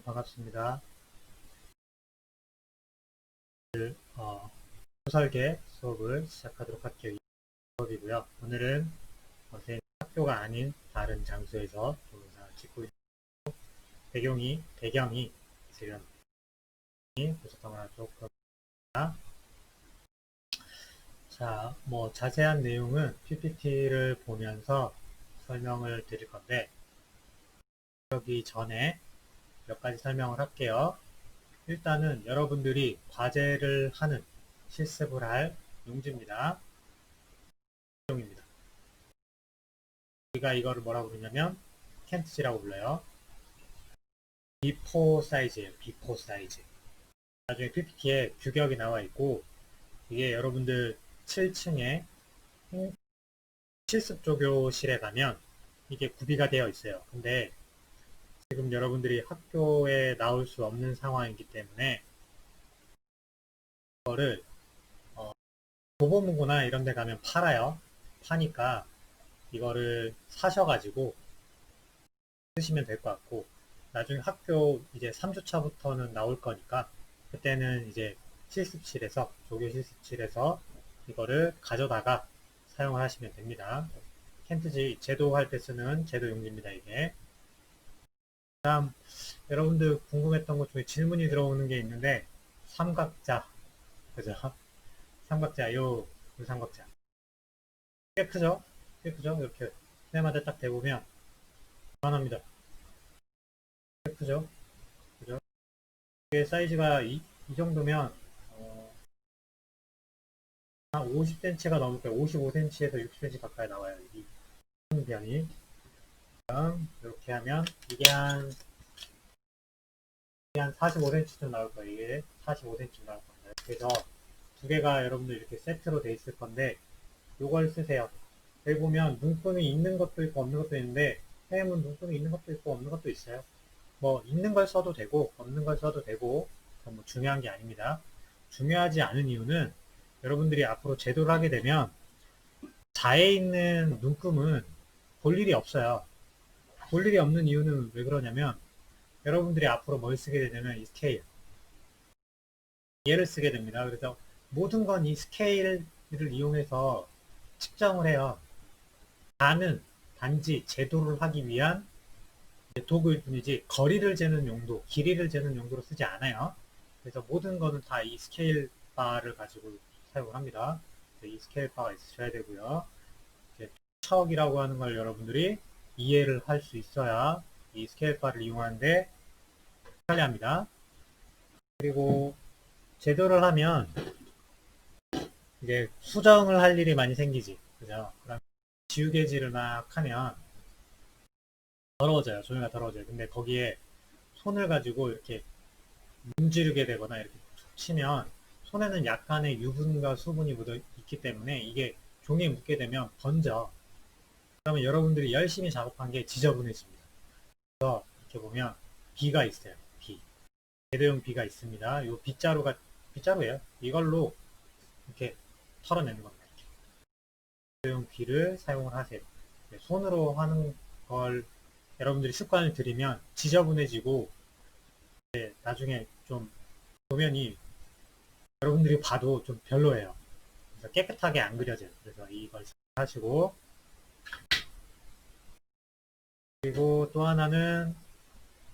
반갑습니다. 설계 수업을 시작하도록 할게요. 이 수업이고요. 오늘은 선생님 학교가 아닌 다른 장소에서 동영상을 찍고 있는 배경이 지금 부족하거나 조금 자, 자세한 내용은 PPT를 보면서 설명을 드릴 건데 그러기 전에 몇 가지 설명을 할게요. 일단은 여러분들이 과제를 하는 실습을 할 용지입니다. 용입니다. 우리가 이거를 뭐라고 부르냐면 켄트지라고 불러요. B4 사이즈예요. B4 사이즈. 나중에 PPT에 규격이 나와 있고 이게 여러분들 7층에 실습 조교실에 가면 이게 구비가 되어 있어요. 근데 지금 여러분들이 학교에 나올 수 없는 상황이기 때문에 이거를 도보문고나 이런 데 가면 팔아요. 파니까 이거를 사셔가지고 쓰시면 될 것 같고 나중에 학교 이제 3주차부터는 나올 거니까 그때는 이제 실습실에서 조교 실습실에서 이거를 가져다가 사용을 하시면 됩니다. 켄트지 제도할 때 쓰는 제도 용지입니다. 이게 다음 여러분들 궁금했던 것 중에 질문이 들어오는 게 있는데 삼각자 그죠? 삼각자 요 삼각자 꽤 크죠? 꽤 크죠? 이렇게 테마다 딱 대보면 그만합니다. 꽤 크죠? 그죠? 이게 사이즈가 이 정도면 한 50cm가 넘을 거예요. 55cm에서 60cm 가까이 나와요. 이 변이. 이렇게 하면 이게 한 45cm쯤 나올 거예요. 이게 45cm 나올 겁니다. 그래서 두 개가 여러분들 이렇게 세트로 돼 있을 건데 이걸 쓰세요. 여기 보면 눈금이 있는 것도 있고 없는 것도 있는데 선생님은 눈금이 있는 것도 있고 없는 것도 있어요. 있는 걸 써도 되고 없는 걸 써도 되고 중요한 게 아닙니다. 중요하지 않은 이유는 여러분들이 앞으로 제도를 하게 되면 자에 있는 눈금은 볼 일이 없어요. 볼 일이 없는 이유는 왜 그러냐면 여러분들이 앞으로 뭘 쓰게 되냐면 이 스케일 얘를 쓰게 됩니다. 그래서 모든 건 이 스케일을 이용해서 측정을 해요. 자는 단지 제도를 하기 위한 도구일 뿐이지 거리를 재는 용도, 길이를 재는 용도로 쓰지 않아요. 그래서 모든 거는 다 이 스케일 바를 가지고 사용을 합니다. 이 스케일 바가 있으셔야 되고요. 척이라고 하는 걸 여러분들이 이해를 할 수 있어야 이 스케일 바를 이용하는데 편리합니다. 그리고 제도를 하면 이제 수정을 할 일이 많이 생기지. 그죠? 그럼 지우개질을 막 하면 더러워져요. 종이가 더러워져요. 근데 거기에 손을 가지고 이렇게 문지르게 되거나 이렇게 툭 치면 손에는 약간의 유분과 수분이 묻어 있기 때문에 이게 종이에 묻게 되면 번져. 그러면 여러분들이 열심히 작업한 게 지저분해집니다. 그래서 이렇게 보면 비가 있어요. 비. 제도용 비가 있습니다. 이 빗자루예요. 이걸로 이렇게 털어내는 겁니다. 이렇게. 제도용 비를 사용을 하세요. 손으로 하는 걸 여러분들이 습관을 들이면 지저분해지고 나중에 좀 도면이 여러분들이 봐도 좀 별로예요. 그래서 깨끗하게 안 그려져요. 그래서 이걸 하시고 그리고 또 하나는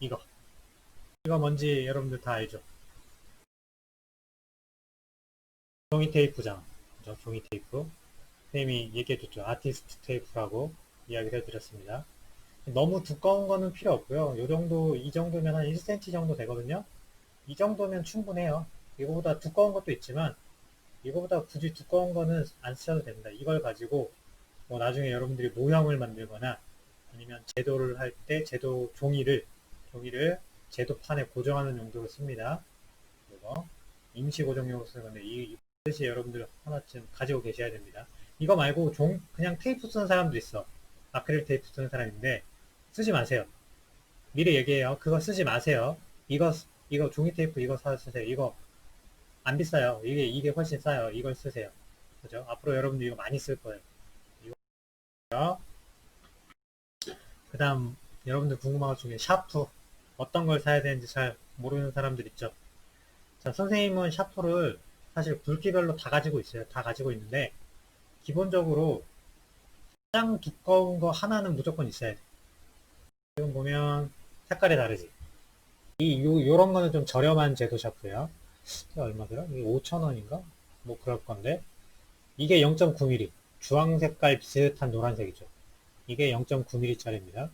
이거 뭔지 여러분들 다 알죠? 종이 테이프장 그죠? 종이 테이프 선생님이 얘기해줬죠. 아티스트 테이프라고 이야기를 해드렸습니다. 너무 두꺼운 거는 필요 없고요. 이 정도면 한 1cm 정도 되거든요. 이 정도면 충분해요. 이거보다 두꺼운 것도 있지만 이거보다 굳이 두꺼운 거는 안 쓰셔도 됩니다. 이걸 가지고 나중에 여러분들이 모형을 만들거나 아니면 제도를 할 때 종이를 제도판에 고정하는 용도로 씁니다. 그리고 임시 고정용으로 쓰는 건데 이 뜻이 여러분들 하나쯤 가지고 계셔야 됩니다. 이거 말고 그냥 테이프 쓰는 사람도 있어. 아크릴 테이프 쓰는 사람인데 쓰지 마세요. 미리 얘기해요. 그거 쓰지 마세요. 이거 종이 테이프 이거 쓰세요. 이거 안 비싸요. 이게 훨씬 싸요. 이걸 쓰세요. 그죠? 앞으로 여러분들 이거 많이 쓸 거예요. 그 다음 여러분들 궁금한 것 중에 샤프 어떤 걸 사야 되는지 잘 모르는 사람들 있죠. 자, 선생님은 샤프를 사실 굵기별로 다 가지고 있어요. 다 가지고 있는데, 기본적으로 가장 두꺼운 거 하나는 무조건 있어야 돼. 지금 보면 색깔이 다르지. 요런 거는 좀 저렴한 제도 샤프예요. 이게 얼마더라? 이게 5,000원인가? 뭐 그럴 건데. 이게 0.9mm. 주황 색깔 비슷한 노란색이죠. 이게 0.9mm짜리입니다.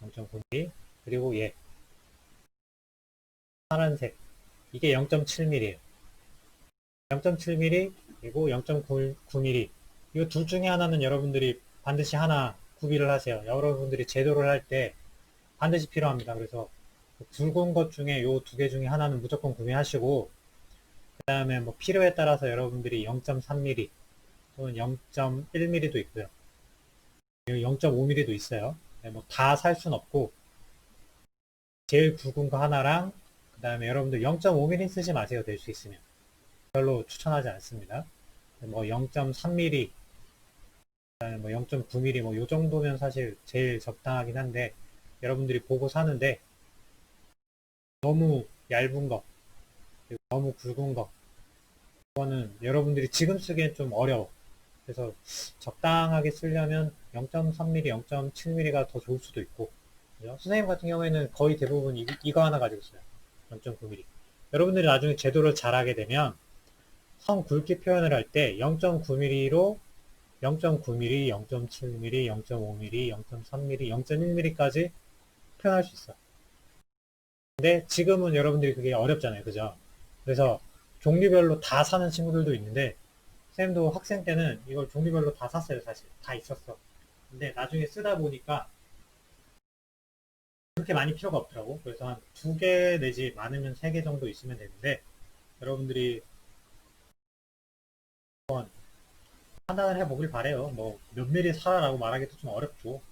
0.9mm. 그리고 얘, 파란색. 이게 0.7mm예요. 0.7mm, 그리고 0.9mm. 이 둘 중에 하나는 여러분들이 반드시 하나 구비를 하세요. 여러분들이 제도를 할 때 반드시 필요합니다. 그래서 굵은 것 중에 요 두 개 중에 하나는 무조건 구매하시고, 그 다음에 뭐 필요에 따라서 여러분들이 0.3mm 또는 0.1mm도 있고요. 0.5mm도 있어요. 뭐 다 살 순 없고, 제일 굵은 거 하나랑, 그 다음에 여러분들 0.5mm 쓰지 마세요. 될 수 있으면. 별로 추천하지 않습니다. 뭐 0.3mm, 그다음에 뭐 0.9mm 뭐 요 정도면 사실 제일 적당하긴 한데, 여러분들이 보고 사는데 너무 얇은 거, 그리고 너무 굵은 거, 그거는 여러분들이 지금 쓰기엔 좀 어려워. 그래서 적당하게 쓰려면 0.3mm, 0.7mm가 더 좋을 수도 있고, 그죠? 선생님 같은 경우에는 거의 대부분 이거 하나 가지고 있어요. 0.9mm. 여러분들이 나중에 제도를 잘하게 되면 선 굵기 표현을 할 때 0.9mm로 0.9mm, 0.7mm, 0.5mm, 0.3mm, 0.1mm까지 표현할 수 있어. 근데 지금은 여러분들이 그게 어렵잖아요. 그죠? 그래서 종류별로 다 사는 친구들도 있는데, 쌤도 학생 때는 이걸 종류별로 다 샀어요. 사실 다 있었어. 근데 나중에 쓰다 보니까 그렇게 많이 필요가 없더라고. 그래서 한 두 개 내지 많으면 세 개 정도 있으면 되는데, 여러분들이 판단을 해보길 바래요. 뭐 몇 미리 사라라고 말하기도 좀 어렵고,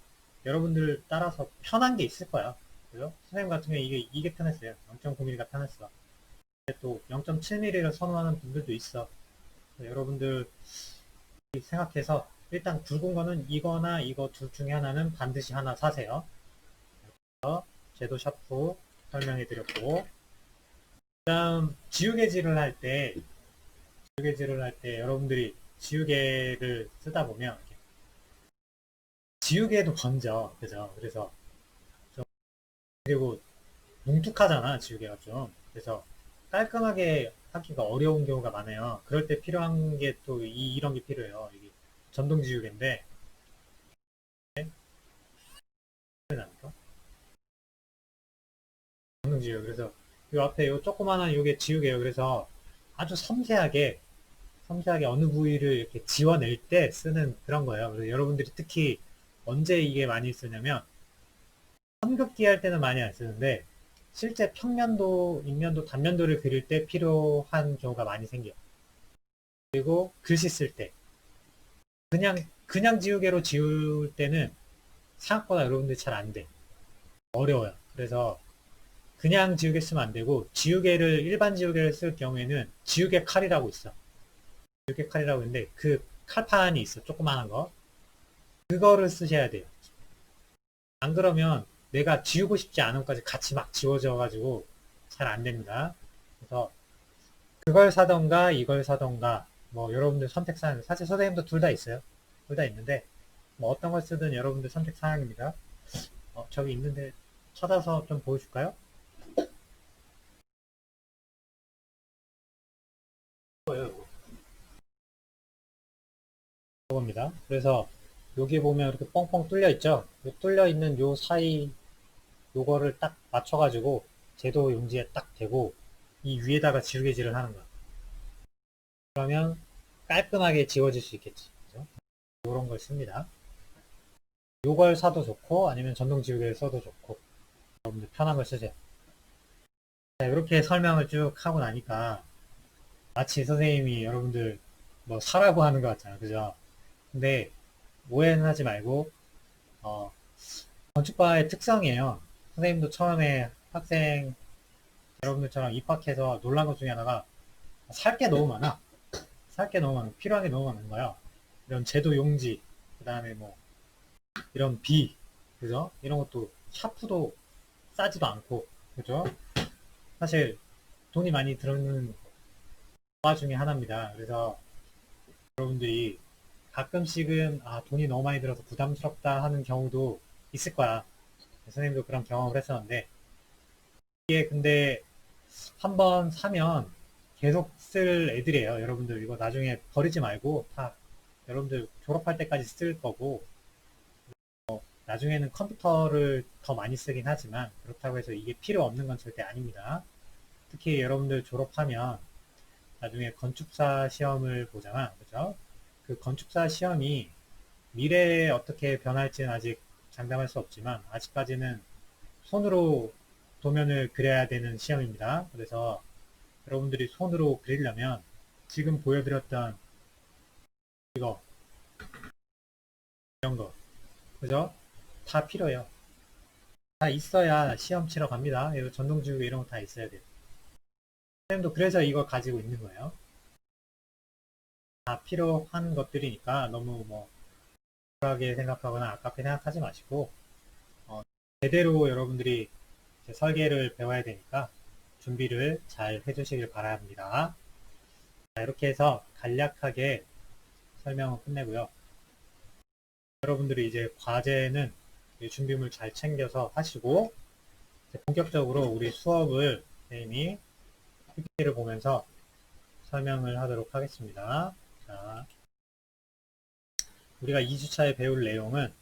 여러분들 따라서 편한 게 있을 거야. 그죠? 선생님 같은 경우에 이게 편했어요. 0.9mm가 편했어. 근데 또 0.7mm를 선호하는 분들도 있어. 여러분들 생각해서 일단 굵은 거는 이거나 이거 둘 중에 하나는 반드시 하나 사세요. 제도 샤프 설명해 드렸고, 그다음 지우개질을 할 때, 여러분들이 지우개를 쓰다 보면 지우개도 번져. 그죠? 그래서 좀, 그리고 뭉툭하잖아, 지우개가 좀. 그래서 깔끔하게 하기가 어려운 경우가 많아요. 그럴 때 필요한 게 또 이런 게 필요해요. 이게 전동 지우개인데, 전동 지우개. 그래서 이 앞에 요 조그마한 요게 지우개예요. 그래서 아주 섬세하게 어느 부위를 이렇게 지워낼 때 쓰는 그런 거예요. 그래서 여러분들이 특히 언제 이게 많이 쓰냐면, 선긋기 할 때는 많이 안 쓰는데, 실제 평면도, 인면도, 단면도를 그릴 때 필요한 경우가 많이 생겨요. 그리고 글씨 쓸 때. 그냥 지우개로 지울 때는 생각보다 여러분들이 잘 안 돼. 어려워요. 그래서 그냥 지우개 쓰면 안 되고, 일반 지우개를 쓸 경우에는 지우개 칼이라고 있어. 지우개 칼이라고 있는데, 그 칼판이 있어. 조그만한 거. 그거를 쓰셔야 돼요. 안 그러면 내가 지우고 싶지 않은 것까지 같이 막 지워져가지고 잘 안 됩니다. 그래서 그걸 사던가 이걸 사던가, 뭐 여러분들 선택 사항, 사실 선생님도 둘 다 있어요. 둘 다 있는데 뭐 어떤 걸 쓰든 여러분들 선택 사항입니다. 저기 있는데 찾아서 좀 보여줄까요? 이거예요, 이겁니다. 그래서 여기 보면 이렇게 뻥뻥 뚫려 있죠? 뚫려 있는 요 사이, 요거를 딱 맞춰가지고 제도 용지에 딱 대고 이 위에다가 지우개질을 하는 거야. 그러면 깔끔하게 지워질 수 있겠지. 그죠? 이런 걸 씁니다. 요걸 사도 좋고 아니면 전동 지우개를 써도 좋고, 여러분들 편한 걸 쓰세요. 자, 이렇게 설명을 쭉 하고 나니까 마치 선생님이 여러분들 뭐 사라고 하는 것 같잖아요. 그죠? 근데 오해는 하지 말고, 어, 건축과의 특성이에요. 선생님도 처음에 학생 여러분들처럼 입학해서 놀란 것 중에 하나가 살 게 너무 많아. 살 게 너무 많아. 필요한 게 너무 많은 거야. 이런 제도 용지, 그 다음에 뭐 이런 비, 그죠? 이런 것도 샤프도 싸지도 않고, 그죠? 사실 돈이 많이 들어있는 과 중에 하나입니다. 그래서 여러분들이 가끔씩은 돈이 너무 많이 들어서 부담스럽다 하는 경우도 있을 거야. 선생님도 그런 경험을 했었는데 이게 근데 한번 사면 계속 쓸 애들이에요. 여러분들 이거 나중에 버리지 말고 다 여러분들 졸업할 때까지 쓸 거고 나중에는 컴퓨터를 더 많이 쓰긴 하지만 그렇다고 해서 이게 필요 없는 건 절대 아닙니다. 특히 여러분들 졸업하면 나중에 건축사 시험을 보잖아. 그죠? 그 건축사 시험이 미래에 어떻게 변할지는 아직 장담할 수 없지만 아직까지는 손으로 도면을 그려야 되는 시험입니다. 그래서 여러분들이 손으로 그리려면 지금 보여드렸던 이거, 이런 거, 그죠? 다 필요해요. 다 있어야 시험 치러 갑니다. 이거 전동지우개 이런 거 다 있어야 돼요. 선생님도 그래서 이거 가지고 있는 거예요. 다 필요한 것들이니까 너무 뭐, 불하게 생각하거나 아깝게 생각하지 마시고, 제대로 여러분들이 이제 설계를 배워야 되니까 준비를 잘 해주시길 바랍니다. 자, 이렇게 해서 간략하게 설명을 끝내고요. 여러분들이 이제 과제는 준비물 잘 챙겨서 하시고 본격적으로 우리 수업을 선생님이 PPT를 보면서 설명을 하도록 하겠습니다. 자, 우리가 2주차에 배울 내용은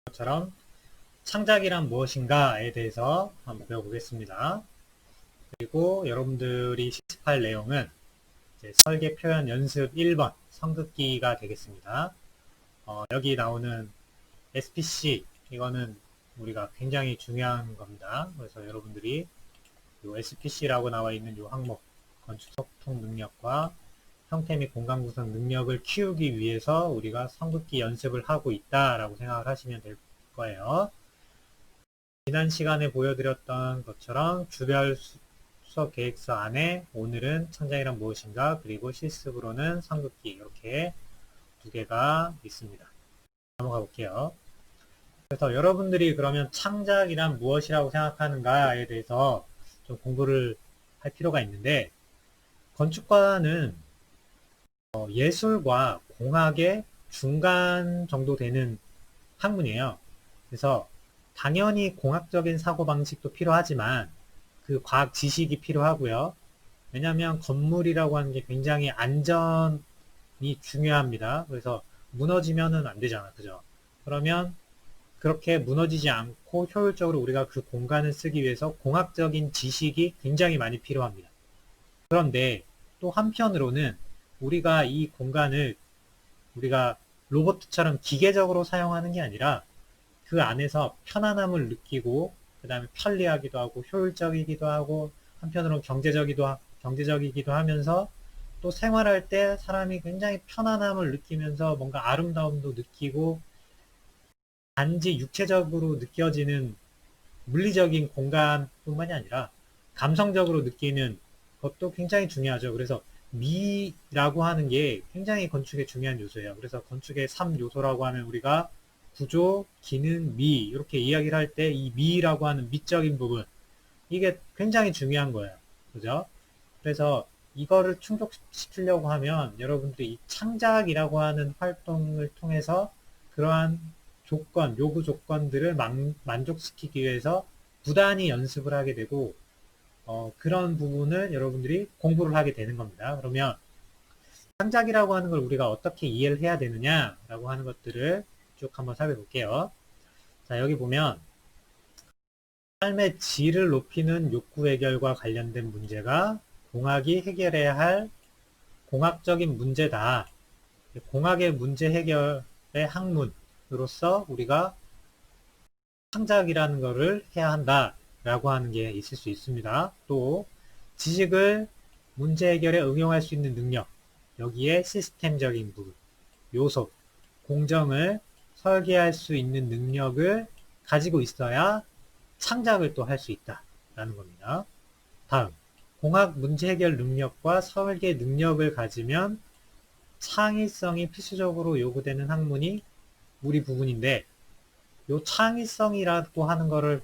이것처럼 창작이란 무엇인가에 대해서 한번 배워보겠습니다. 그리고 여러분들이 실습할 내용은 이제 설계 표현 연습 1번 성극기가 되겠습니다. 여기 나오는 SPC 이거는 우리가 굉장히 중요한 겁니다. 그래서 여러분들이 이 SPC라고 나와 있는 이 항목 건축 소통 능력과 형태 및 공간 구성 능력을 키우기 위해서 우리가 성극기 연습을 하고 있다라고 생각을 하시면 될 거예요. 지난 시간에 보여드렸던 것처럼 주별 수업 계획서 안에 오늘은 창작이란 무엇인가 그리고 실습으로는 성극기 이렇게 두 개가 있습니다. 넘어가 볼게요. 그래서 여러분들이 그러면 창작이란 무엇이라고 생각하는가에 대해서 좀 공부를 할 필요가 있는데 건축과는 예술과 공학의 중간 정도 되는 학문이에요. 그래서 당연히 공학적인 사고방식도 필요하지만 그 과학 지식이 필요하고요. 왜냐하면 건물이라고 하는 게 굉장히 안전이 중요합니다. 그래서 무너지면은 안 되잖아. 그죠? 그러면 그렇게 무너지지 않고 효율적으로 우리가 그 공간을 쓰기 위해서 공학적인 지식이 굉장히 많이 필요합니다. 그런데 또 한편으로는 우리가 이 공간을 우리가 로봇처럼 기계적으로 사용하는 게 아니라 그 안에서 편안함을 느끼고 그 다음에 편리하기도 하고 효율적이기도 하고 한편으로는 경제적이기도 하면서 또 생활할 때 사람이 굉장히 편안함을 느끼면서 뭔가 아름다움도 느끼고 단지 육체적으로 느껴지는 물리적인 공간뿐만이 아니라 감성적으로 느끼는 것도 굉장히 중요하죠. 그래서 미라고 하는 게 굉장히 건축의 중요한 요소예요. 그래서 건축의 3요소라고 하면 우리가 구조, 기능, 미 이렇게 이야기를 할 때 이 미라고 하는 미적인 부분 이게 굉장히 중요한 거예요. 그죠? 그래서 이거를 충족시키려고 하면 여러분들이 이 창작이라고 하는 활동을 통해서 그러한 요구 조건들을 만족시키기 위해서 부단히 연습을 하게 되고 그런 부분을 여러분들이 공부를 하게 되는 겁니다. 그러면 창작이라고 하는 걸 우리가 어떻게 이해를 해야 되느냐라고 하는 것들을 쭉 한번 살펴볼게요. 자, 여기 보면 삶의 질을 높이는 욕구 해결과 관련된 문제가 공학이 해결해야 할 공학적인 문제다. 공학의 문제 해결의 학문으로서 우리가 창작이라는 것을 해야 한다라고 하는 게 있을 수 있습니다. 또 지식을 문제 해결에 응용할 수 있는 능력, 여기에 시스템적인 부분, 요소, 공정을 설계할 수 있는 능력을 가지고 있어야 창작을 또 할 수 있다라는 겁니다. 다음, 공학 문제 해결 능력과 설계 능력을 가지면 창의성이 필수적으로 요구되는 학문이 우리 부분인데 요 창의성이라고 하는 거를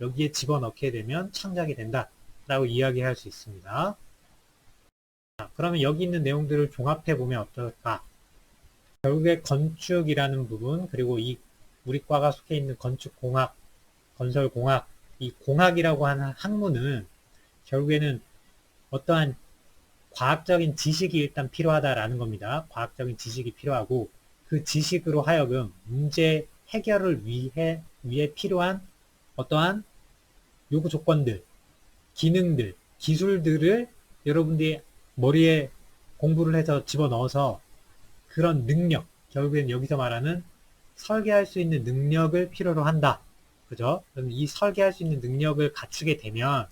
여기에 집어넣게 되면 창작이 된다 라고 이야기할 수 있습니다. 자, 그러면 여기 있는 내용들을 종합해 보면 어떨까? 결국에 건축이라는 부분, 그리고 이 우리 과가 속해 있는 건축공학, 건설공학, 이 공학이라고 하는 학문은 결국에는 어떠한 과학적인 지식이 일단 필요하다라는 겁니다. 과학적인 지식이 필요하고 그 지식으로 하여금 문제 해결을 위해 필요한 어떠한 요구 조건들, 기능들, 기술들을 여러분들이 머리에 공부를 해서 집어넣어서 그런 능력, 결국엔 여기서 말하는 설계할 수 있는 능력을 필요로 한다. 그죠? 그럼 이 설계할 수 있는 능력을 갖추게 되면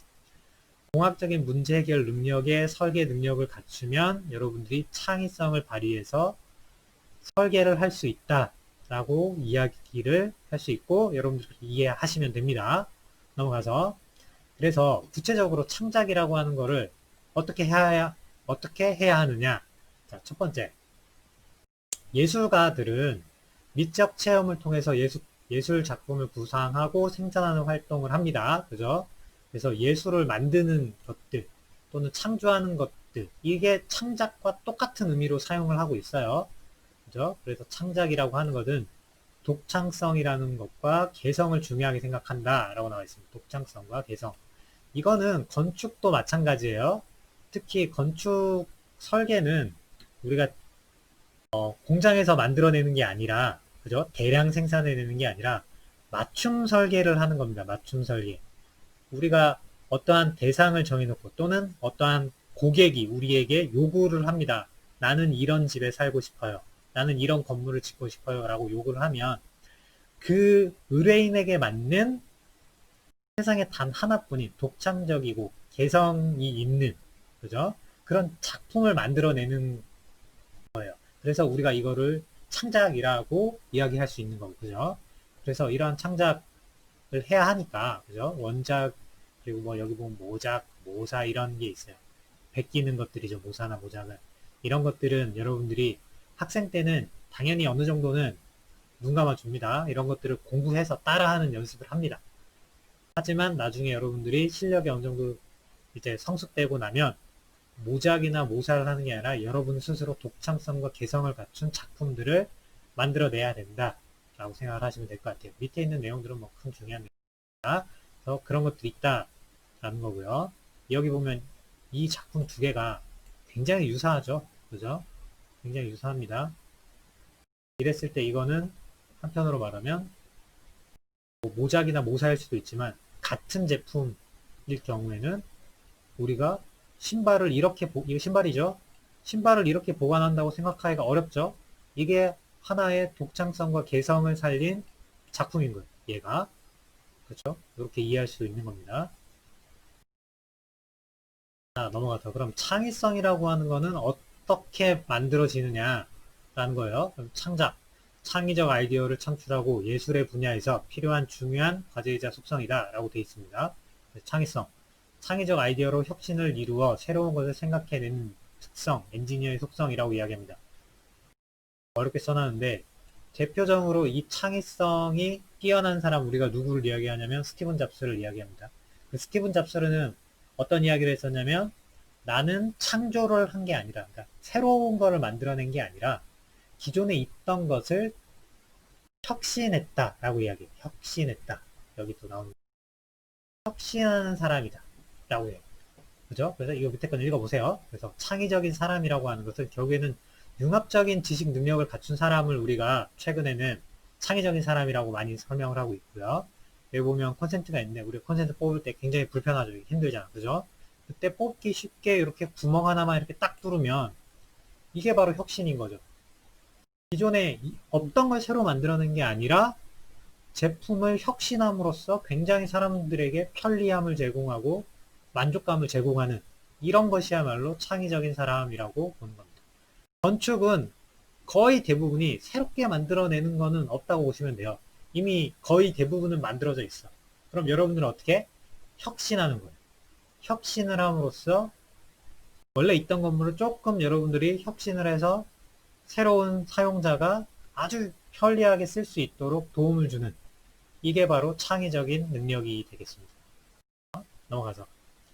공학적인 문제 해결 능력의 설계 능력을 갖추면 여러분들이 창의성을 발휘해서 설계를 할 수 있다라고 이야기를 할 수 있고 여러분들 이해하시면 됩니다. 넘어가서 그래서 구체적으로 창작이라고 하는 거를 어떻게 해야 하느냐? 자, 첫 번째. 예술가들은 미적 체험을 통해서 예술 작품을 구상하고 생산하는 활동을 합니다. 그죠? 그래서 예술을 만드는 것들 또는 창조하는 것들 이게 창작과 똑같은 의미로 사용을 하고 있어요. 그죠? 그래서 창작이라고 하는 것은 독창성이라는 것과 개성을 중요하게 생각한다 라고 나와 있습니다. 독창성과 개성. 이거는 건축도 마찬가지예요. 특히 건축 설계는 우리가 공장에서 만들어내는 게 아니라 그죠? 대량 생산해내는 게 아니라 맞춤 설계를 하는 겁니다. 맞춤 설계. 우리가 어떠한 대상을 정해놓고 또는 어떠한 고객이 우리에게 요구를 합니다. 나는 이런 집에 살고 싶어요. 나는 이런 건물을 짓고 싶어요. 라고 요구를 하면 그 의뢰인에게 맞는 세상에 단 하나뿐인 독창적이고 개성이 있는 그죠? 그런 작품을 만들어내는 거예요. 그래서 우리가 이거를 창작이라고 이야기할 수 있는 거고 그죠? 그래서 이러한 창작을 해야 하니까 그죠? 원작 그리고 뭐 여기 보면 모작, 모사 이런 게 있어요. 베끼는 것들이죠. 모사나 모작은. 이런 것들은 여러분들이 학생 때는 당연히 어느 정도는 눈 감아줍니다. 이런 것들을 공부해서 따라하는 연습을 합니다. 하지만 나중에 여러분들이 실력이 어느 정도 이제 성숙되고 나면 모작이나 모사를 하는 게 아니라 여러분 스스로 독창성과 개성을 갖춘 작품들을 만들어내야 된다 라고 생각을 하시면 될 것 같아요. 밑에 있는 내용들은 뭐 큰 중요한 내용입니다. 그래서 그런 것들이 있다 라는 거고요. 여기 보면 이 작품 두 개가 굉장히 유사하죠. 그죠? 굉장히 유사합니다. 이랬을 때 이거는 한편으로 말하면 뭐 모작이나 모사일 수도 있지만 같은 제품일 경우에는 우리가 신발을 이렇게 이거 신발이죠. 신발을 이렇게 보관한다고 생각하기가 어렵죠. 이게 하나의 독창성과 개성을 살린 작품인 거예요. 얘가 그렇죠? 이렇게 이해할 수도 있는 겁니다. 자, 넘어가서 그럼 창의성이라고 하는 거는 어떻게 만들어지느냐라는 거예요. 그럼 창작, 창의적 아이디어를 창출하고 예술의 분야에서 필요한 중요한 과제이자 속성이다 라고 되어 있습니다. 창의성, 창의적 아이디어로 혁신을 이루어 새로운 것을 생각해내는 특성, 엔지니어의 속성이라고 이야기합니다. 어렵게 써놨는데 대표적으로 이 창의성이 뛰어난 사람 우리가 누구를 이야기하냐면 스티븐 잡스를 이야기합니다. 그 스티븐 잡스는 어떤 이야기를 했었냐면 나는 창조를 한 게 아니라 그러니까 새로운 거를 만들어낸 게 아니라 기존에 있던 것을 혁신했다 라고 이야기해요. 혁신했다. 여기 또 나오는 혁신하는 사람이다 라고 해요. 그죠? 그래서 이거 밑에 건 읽어보세요. 그래서 창의적인 사람이라고 하는 것은 결국에는 융합적인 지식 능력을 갖춘 사람을 우리가 최근에는 창의적인 사람이라고 많이 설명을 하고 있고요. 여기 보면 콘센트가 있는데 우리가 콘센트 뽑을 때 굉장히 불편하죠. 힘들잖아. 그죠? 그때 뽑기 쉽게 이렇게 구멍 하나만 이렇게 딱 뚫으면 이게 바로 혁신인 거죠. 기존에 없던 걸 새로 만들어낸 게 아니라 제품을 혁신함으로써 굉장히 사람들에게 편리함을 제공하고 만족감을 제공하는 이런 것이야말로 창의적인 사람이라고 보는 겁니다. 건축은 거의 대부분이 새롭게 만들어내는 거는 없다고 보시면 돼요. 이미 거의 대부분은 만들어져 있어. 그럼 여러분들은 어떻게? 혁신하는 거예요. 혁신을 함으로써 원래 있던 건물을 조금 여러분들이 혁신을 해서 새로운 사용자가 아주 편리하게 쓸 수 있도록 도움을 주는 이게 바로 창의적인 능력이 되겠습니다. 넘어가서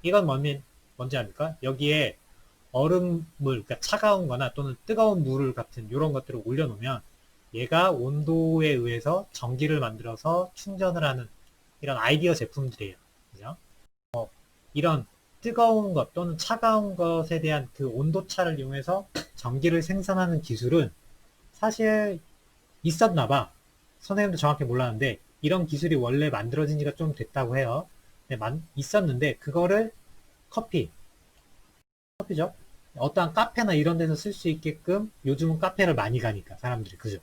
이건 뭔지 압니까? 여기에 얼음물, 그러니까 차가운 거나 또는 뜨거운 물 같은 이런 것들을 올려놓으면 얘가 온도에 의해서 전기를 만들어서 충전을 하는 이런 아이디어 제품들이에요. 그죠? 이런 뜨거운 것 또는 차가운 것에 대한 그 온도차를 이용해서 전기를 생산하는 기술은 사실 있었나 봐. 선생님도 정확히 몰랐는데 이런 기술이 원래 만들어진 지가 좀 됐다고 해요. 있었는데 그거를 커피죠. 어떠한 카페나 이런 데서 쓸 수 있게끔 요즘은 카페를 많이 가니까 사람들이 그죠.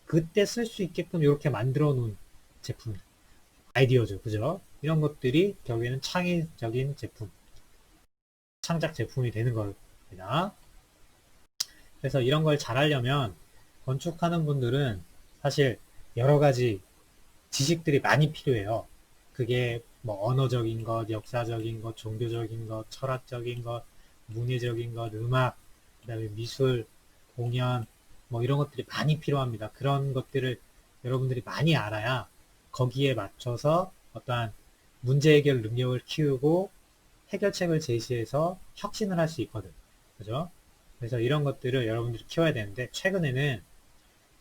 그때 쓸 수 있게끔 이렇게 만들어 놓은 제품 아이디어죠. 그죠? 이런 것들이 결국에는 창의적인 제품, 창작 제품이 되는 겁니다. 그래서 이런 걸 잘하려면 건축하는 분들은 사실 여러 가지 지식들이 많이 필요해요. 그게 뭐 언어적인 것, 역사적인 것, 종교적인 것, 철학적인 것, 문예적인 것, 음악, 그다음에 미술, 공연, 뭐 이런 것들이 많이 필요합니다. 그런 것들을 여러분들이 많이 알아야 거기에 맞춰서 어떠한 문제 해결 능력을 키우고 해결책을 제시해서 혁신을 할 수 있거든. 그죠? 그래서 이런 것들을 여러분들이 키워야 되는데 최근에는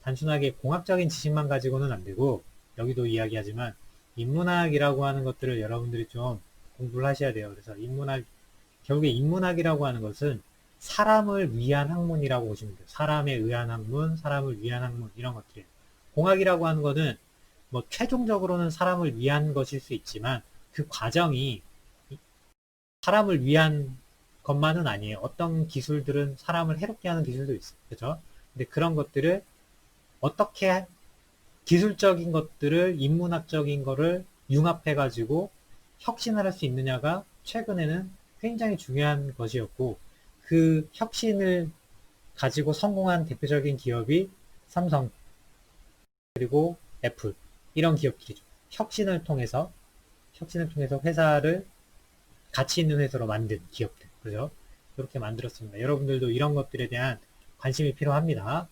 단순하게 공학적인 지식만 가지고는 안 되고 여기도 이야기하지만 인문학이라고 하는 것들을 여러분들이 좀 공부를 하셔야 돼요. 그래서 결국에 인문학이라고 하는 것은 사람을 위한 학문이라고 보시면 돼요. 사람에 의한 학문, 사람을 위한 학문, 이런 것들이에요. 공학이라고 하는 것은 뭐 최종적으로는 사람을 위한 것일 수 있지만 그 과정이 사람을 위한 것만은 아니에요. 어떤 기술들은 사람을 해롭게 하는 기술도 있어요. 그죠? 근데 그런 것들을 어떻게 기술적인 것들을 인문학적인 거를 융합해가지고 혁신을 할 수 있느냐가 최근에는 굉장히 중요한 것이었고 그 혁신을 가지고 성공한 대표적인 기업이 삼성 그리고 애플 이런 기업들이죠. 혁신을 통해서 회사를 가치 있는 회사로 만든 기업들. 그죠? 이렇게 만들었습니다. 여러분들도 이런 것들에 대한 관심이 필요합니다.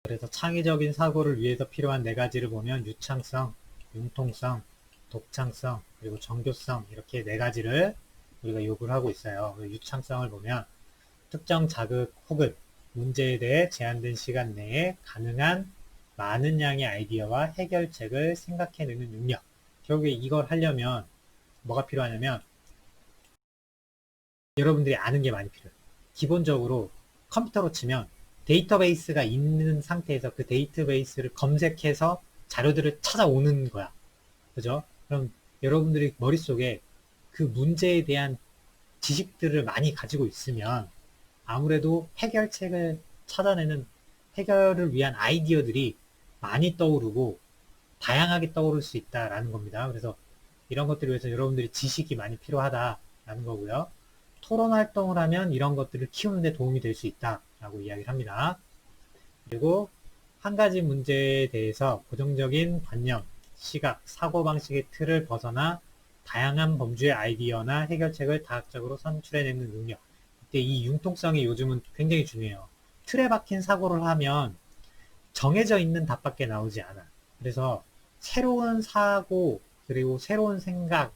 그래서 창의적인 사고를 위해서 필요한 네 가지를 보면 유창성, 융통성, 독창성, 그리고 정교성 이렇게 네 가지를 우리가 요구를 하고 있어요. 유창성을 보면 특정 자극 혹은 문제에 대해 제한된 시간 내에 가능한 많은 양의 아이디어와 해결책을 생각해내는 능력. 결국에 이걸 하려면 뭐가 필요하냐면 여러분들이 아는 게 많이 필요해요. 기본적으로 컴퓨터로 치면 데이터베이스가 있는 상태에서 그 데이터베이스를 검색해서 자료들을 찾아오는 거야. 그죠? 그럼 여러분들이 머릿속에 그 문제에 대한 지식들을 많이 가지고 있으면 아무래도 해결책을 찾아내는 해결을 위한 아이디어들이 많이 떠오르고 다양하게 떠오를 수 있다라는 겁니다. 그래서 이런 것들을 위해서 여러분들이 지식이 많이 필요하다라는 거고요. 토론 활동을 하면 이런 것들을 키우는 데 도움이 될 수 있다라고 이야기를 합니다. 그리고 한 가지 문제에 대해서 고정적인 관념, 시각, 사고방식의 틀을 벗어나 다양한 범주의 아이디어나 해결책을 다각적으로 산출해내는 능력. 이때 이 융통성이 요즘은 굉장히 중요해요. 틀에 박힌 사고를 하면 정해져 있는 답밖에 나오지 않아. 그래서 새로운 사고, 그리고 새로운 생각,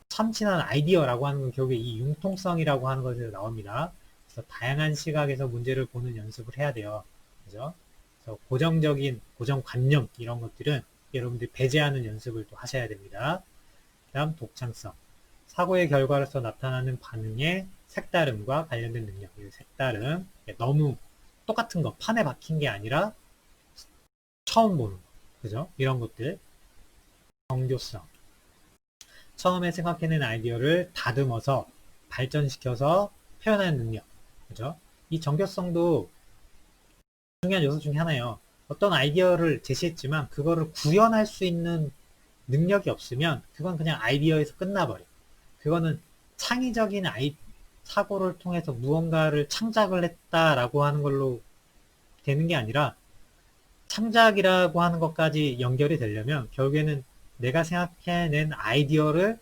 참신한 아이디어라고 하는 건 결국에 이 융통성이라고 하는 것에서 나옵니다. 그래서 다양한 시각에서 문제를 보는 연습을 해야 돼요. 그죠? 그래서 고정관념, 이런 것들은 여러분들이 배제하는 연습을 또 하셔야 됩니다. 다음, 독창성. 사고의 결과로서 나타나는 반응의 색다름과 관련된 능력. 이 색다름. 너무 똑같은 거, 판에 박힌 게 아니라 처음 보는 거. 그죠? 이런 것들. 정교성. 처음에 생각해낸 아이디어를 다듬어서 발전시켜서 표현하는 능력. 그죠? 이 정교성도 중요한 요소 중에 하나예요. 어떤 아이디어를 제시했지만 그거를 구현할 수 있는 능력이 없으면 그건 그냥 아이디어에서 끝나버려. 그거는 창의적인 사고를 통해서 무언가를 창작을 했다라고 하는 걸로 되는 게 아니라 창작이라고 하는 것까지 연결이 되려면 결국에는 내가 생각해낸 아이디어를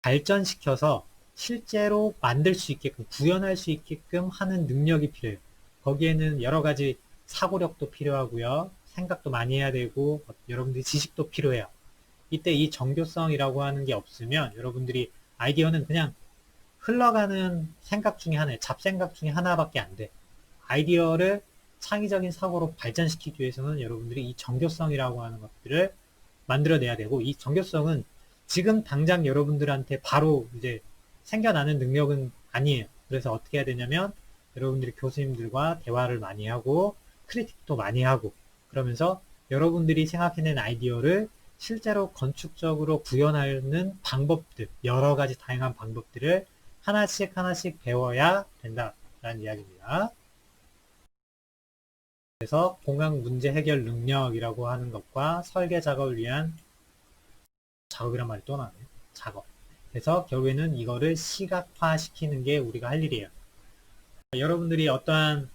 발전시켜서 실제로 만들 수 있게끔, 구현할 수 있게끔 하는 능력이 필요해요. 거기에는 여러 가지 사고력도 필요하고요. 생각도 많이 해야 되고 여러분들이 지식도 필요해요. 이때 이 정교성이라고 하는 게 없으면 여러분들이 아이디어는 그냥 흘러가는 생각 중에 하나예요. 잡생각 중에 하나밖에 안 돼. 아이디어를 창의적인 사고로 발전시키기 위해서는 여러분들이 이 정교성이라고 하는 것들을 만들어내야 되고, 이 정교성은 지금 당장 여러분들한테 바로 이제 생겨나는 능력은 아니에요. 그래서 어떻게 해야 되냐면 여러분들이 교수님들과 대화를 많이 하고 크리틱도 많이 하고 그러면서 여러분들이 생각해낸 아이디어를 실제로 건축적으로 구현하는 방법들, 여러 가지 다양한 방법들을 하나씩 하나씩 배워야 된다라는 이야기입니다. 그래서 공학 문제 해결 능력이라고 하는 것과 설계 작업을 위한 작업이란 말이 또 나네. 작업. 그래서 결국에는 이거를 시각화시키는 게 우리가 할 일이에요. 여러분들이 어떠한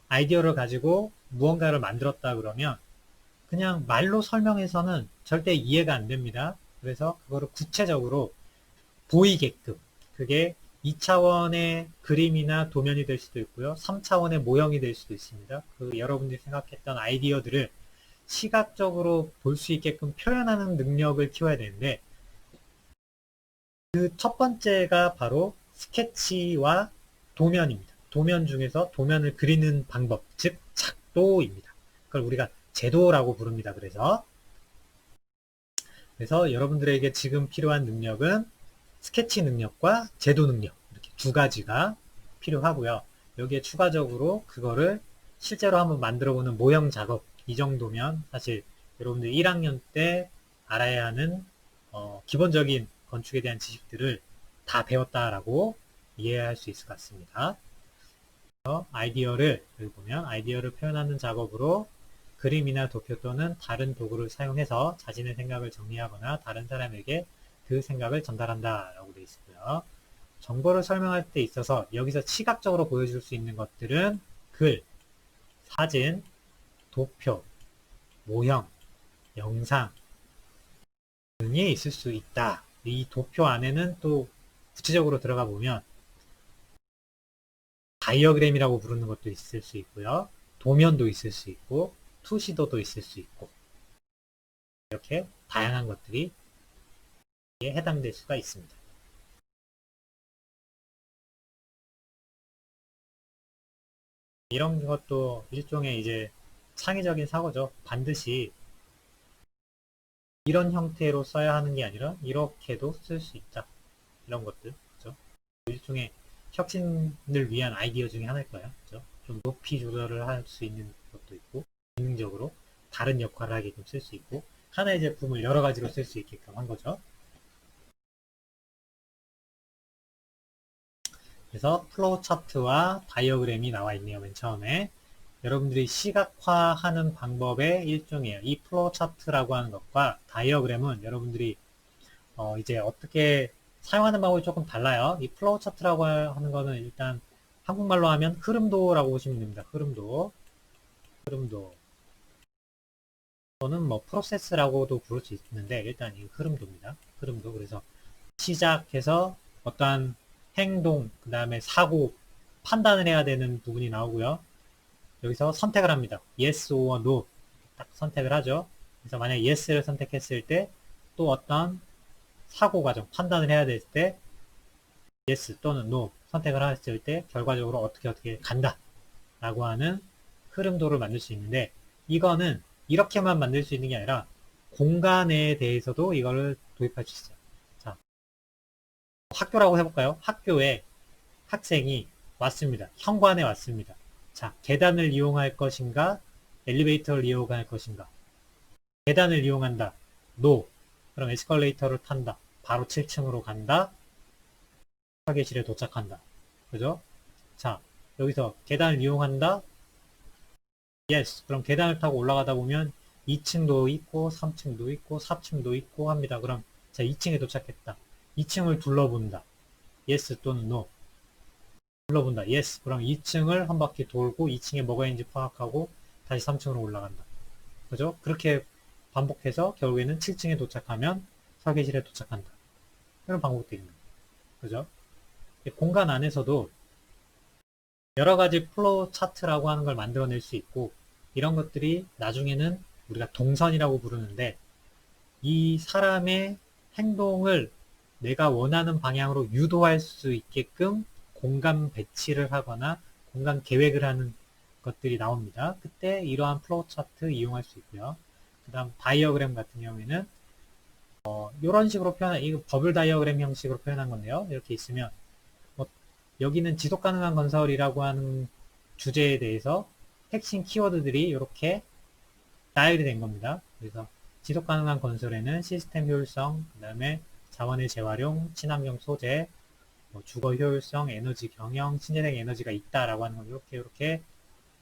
아이디어를 가지고 무언가를 만들었다 그러면 그냥 말로 설명해서는 절대 이해가 안 됩니다. 그래서 그거를 구체적으로 보이게끔, 그게 2차원의 그림이나 도면이 될 수도 있고요. 3차원의 모형이 될 수도 있습니다. 그 여러분들이 생각했던 아이디어들을 시각적으로 볼 수 있게끔 표현하는 능력을 키워야 되는데, 그 첫 번째가 바로 스케치와 도면입니다. 도면 중에서 도면을 그리는 방법, 즉 작도입니다. 그걸 우리가 제도라고 부릅니다. 그래서 여러분들에게 지금 필요한 능력은 스케치 능력과 제도 능력, 이렇게 두 가지가 필요하고요. 여기에 추가적으로 그거를 실제로 한번 만들어보는 모형 작업, 이 정도면 사실 여러분들 1학년 때 알아야 하는 기본적인 건축에 대한 지식들을 다 배웠다라고 이해할 수 있을 것 같습니다. 아이디어를, 여기 보면 아이디어를 표현하는 작업으로 그림이나 도표 또는 다른 도구를 사용해서 자신의 생각을 정리하거나 다른 사람에게 그 생각을 전달한다 라고 되어 있고요. 정보를 설명할 때 있어서 여기서 시각적으로 보여줄 수 있는 것들은 글, 사진, 도표, 모형, 영상 등이 있을 수 있다. 이 도표 안에는 또 구체적으로 들어가 보면 다이어그램이라고 부르는 것도 있을 수 있고요. 도면도 있을 수 있고 투시도도 있을 수 있고 이렇게 다양한 것들이 해당될 수가 있습니다. 이런 것도 일종의 이제 창의적인 사고죠. 반드시 이런 형태로 써야 하는 게 아니라 이렇게도 쓸 수 있다. 이런 것들, 그죠? 일종의 혁신을 위한 아이디어 중에 하나일 거예요. 그죠? 좀 높이 조절을 할 수 있는 것도 있고, 기능적으로 다른 역할을 하게끔 쓸 수 있고, 하나의 제품을 여러 가지로 쓸 수 있게끔 한 거죠. 그래서 플로우 차트와 다이어그램이 나와 있네요. 맨 처음에. 여러분들이 시각화하는 방법의 일종이에요. 이 플로우 차트라고 하는 것과 다이어그램은 여러분들이 이제 어떻게 사용하는 방법이 조금 달라요. 이 플로우 차트라고 하는 거는 일단 한국말로 하면 흐름도라고 보시면 됩니다. 흐름도. 또는 뭐 프로세스라고도 부를 수 있는데 일단 이 흐름도입니다. 흐름도. 그래서 시작해서 어떠한 행동, 그 다음에 사고, 판단을 해야 되는 부분이 나오고요. 여기서 선택을 합니다. yes or no. 딱 선택을 하죠. 그래서 만약 yes를 선택했을 때 또 어떤 사고 과정, 판단을 해야 될 때 yes 또는 no 선택을 했을 때 결과적으로 어떻게 간다 라고 하는 흐름도를 만들 수 있는데, 이거는 이렇게만 만들 수 있는 게 아니라 공간에 대해서도 이거를 도입할 수 있어요. 자, 학교라고 해볼까요? 학교에 학생이 왔습니다. 현관에 왔습니다. 자, 계단을 이용할 것인가? 엘리베이터를 이용할 것인가? 계단을 이용한다. No. 그럼 에스컬레이터를 탄다. 바로 7층으로 간다. 설계실에 도착한다. 그죠? 자, 여기서 계단을 이용한다. Yes. 그럼 계단을 타고 올라가다 보면 2층도 있고 3층도 있고 4층도 있고 합니다. 그럼 자, 2층에 도착했다. 2층을 둘러본다. Yes 또는 No. 둘러본다. Yes. 그럼 2층을 한 바퀴 돌고 2층에 뭐가 있는지 파악하고 다시 3층으로 올라간다. 그죠? 그렇게 반복해서 결국에는 7층에 도착하면 설계실에 도착한다. 이런 방법도 있는 거예요. 그죠? 공간 안에서도 여러 가지 플로우 차트라고 하는 걸 만들어낼 수 있고, 이런 것들이 나중에는 우리가 동선이라고 부르는데, 이 사람의 행동을 내가 원하는 방향으로 유도할 수 있게끔 공간 배치를 하거나 공간 계획을 하는 것들이 나옵니다. 그때 이러한 플로우 차트 이용할 수 있고요. 그 다음 다이어그램 같은 경우에는 이런 식으로 이거 버블 다이어그램 형식으로 표현한 건데요. 이렇게 있으면 뭐 여기는 지속 가능한 건설이라고 하는 주제에 대해서 핵심 키워드들이 이렇게 나열이 된 겁니다. 그래서 지속 가능한 건설에는 시스템 효율성, 그 다음에 자원의 재활용, 친환경 소재, 주거 효율성, 에너지 경영, 신재생 에너지가 있다라고 하는 걸 이렇게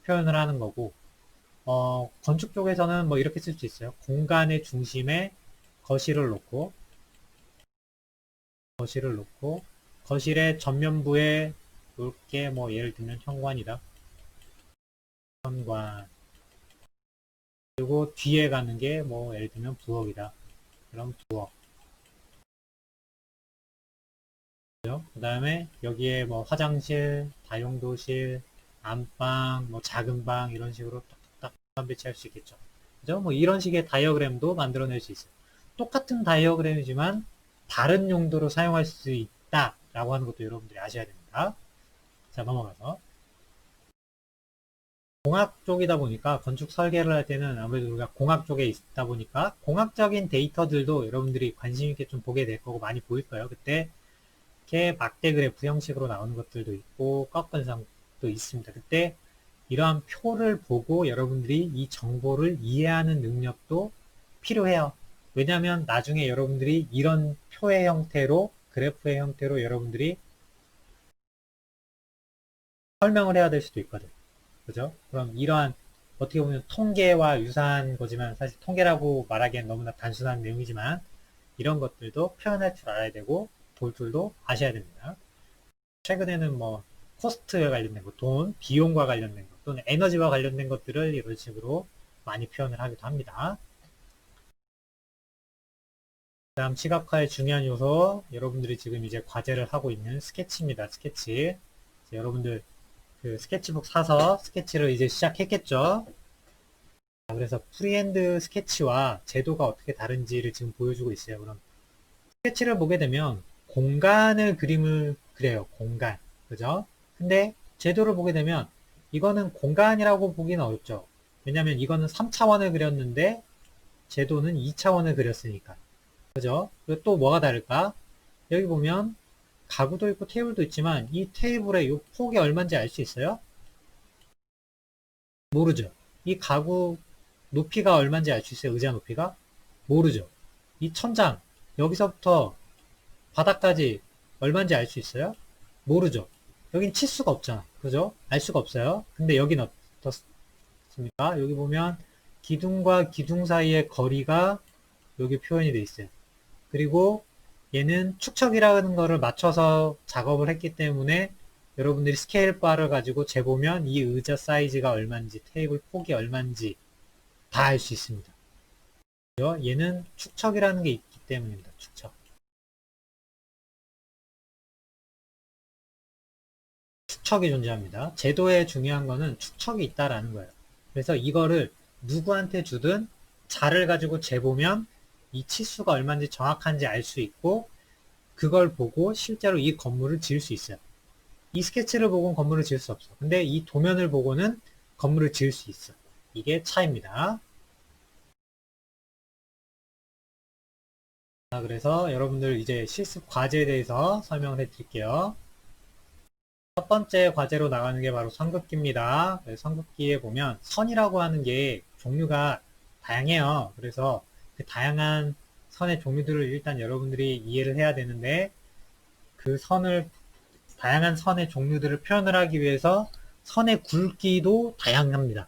표현을 하는 거고, 건축 쪽에서는 뭐 이렇게 쓸 수 있어요. 공간의 중심에 거실을 놓고, 거실의 전면부에 놓게 뭐 예를 들면 현관이다. 현관. 그리고 뒤에 가는 게 뭐 예를 들면 부엌이다. 그럼 부엌. 그 다음에 여기에 뭐 화장실, 다용도실, 안방, 뭐 작은 방 이런 식으로 딱딱 배치할 수 있겠죠. 그죠? 뭐 이런 식의 다이어그램도 만들어낼 수 있어요. 똑같은 다이어그램이지만 다른 용도로 사용할 수 있다라고 하는 것도 여러분들이 아셔야 됩니다. 자, 넘어가서 공학 쪽이다 보니까 건축 설계를 할 때는 아무래도 우리가 공학 쪽에 있다 보니까 공학적인 데이터들도 여러분들이 관심 있게 좀 보게 될 거고 많이 보일 거예요. 그때 이렇게 막대 그래프 형식으로 나오는 것들도 있고 꺾은상도 있습니다. 그때 이러한 표를 보고 여러분들이 이 정보를 이해하는 능력도 필요해요. 왜냐하면 나중에 여러분들이 이런 표의 형태로 그래프의 형태로 여러분들이 설명을 해야 될 수도 있거든. 그죠? 그럼 이러한 어떻게 보면 통계와 유사한 거지만 사실 통계라고 말하기엔 너무나 단순한 내용이지만 이런 것들도 표현할 줄 알아야 되고 볼 줄도 아셔야 됩니다. 최근에는 뭐 코스트에 관련된 것, 돈, 비용과 관련된 것 또는 에너지와 관련된 것들을 이런 식으로 많이 표현을 하기도 합니다. 다음 시각화의 중요한 요소, 여러분들이 지금 이제 과제를 하고 있는 스케치입니다. 스케치. 여러분들 그 스케치북 사서 스케치를 이제 시작했겠죠? 그래서 프리핸드 스케치와 제도가 어떻게 다른지를 지금 보여주고 있어요. 그럼 스케치를 보게 되면 공간을 그림을 그려요. 공간. 그죠? 근데 제도를 보게 되면 이거는 공간이라고 보기는 어렵죠. 왜냐면 이거는 3차원을 그렸는데 제도는 2차원을 그렸으니까. 그죠? 그리고 또 뭐가 다를까? 여기 보면 가구도 있고 테이블도 있지만 이 테이블의 이 폭이 얼마인지 알 수 있어요? 모르죠. 이 가구 높이가 얼마인지 알 수 있어요? 의자 높이가? 모르죠. 이 천장 여기서부터 바닥까지 얼마인지 알 수 있어요? 모르죠. 여긴 치수가 없잖아. 그죠? 알 수가 없어요. 근데 여긴 어떻습니까? 여기 보면 기둥과 기둥 사이의 거리가 여기 표현이 되어 있어요. 그리고 얘는 축척이라는 거를 맞춰서 작업을 했기 때문에 여러분들이 스케일 바를 가지고 재보면 이 의자 사이즈가 얼마인지 테이블 폭이 얼마인지 다 알 수 있습니다. 얘는 축척이라는 게 있기 때문입니다. 축척. 축척이 존재합니다. 제도에 중요한 거는 축척이 있다라는 거예요. 그래서 이거를 누구한테 주든 자를 가지고 재보면 이 치수가 얼마인지 정확한지 알 수 있고 그걸 보고 실제로 이 건물을 지을 수 있어요. 이 스케치를 보고는 건물을 지을 수 없어. 근데 이 도면을 보고는 건물을 지을 수 있어. 이게 차이입니다. 자, 그래서 여러분들 이제 실습 과제에 대해서 설명을 해 드릴게요. 첫 번째 과제로 나가는 게 바로 선긋기입니다. 선긋기에 보면 선이라고 하는 게 종류가 다양해요. 그래서 그 다양한 선의 종류들을 일단 여러분들이 이해를 해야 되는데 그 다양한 선의 종류들을 표현을 하기 위해서 선의 굵기도 다양합니다.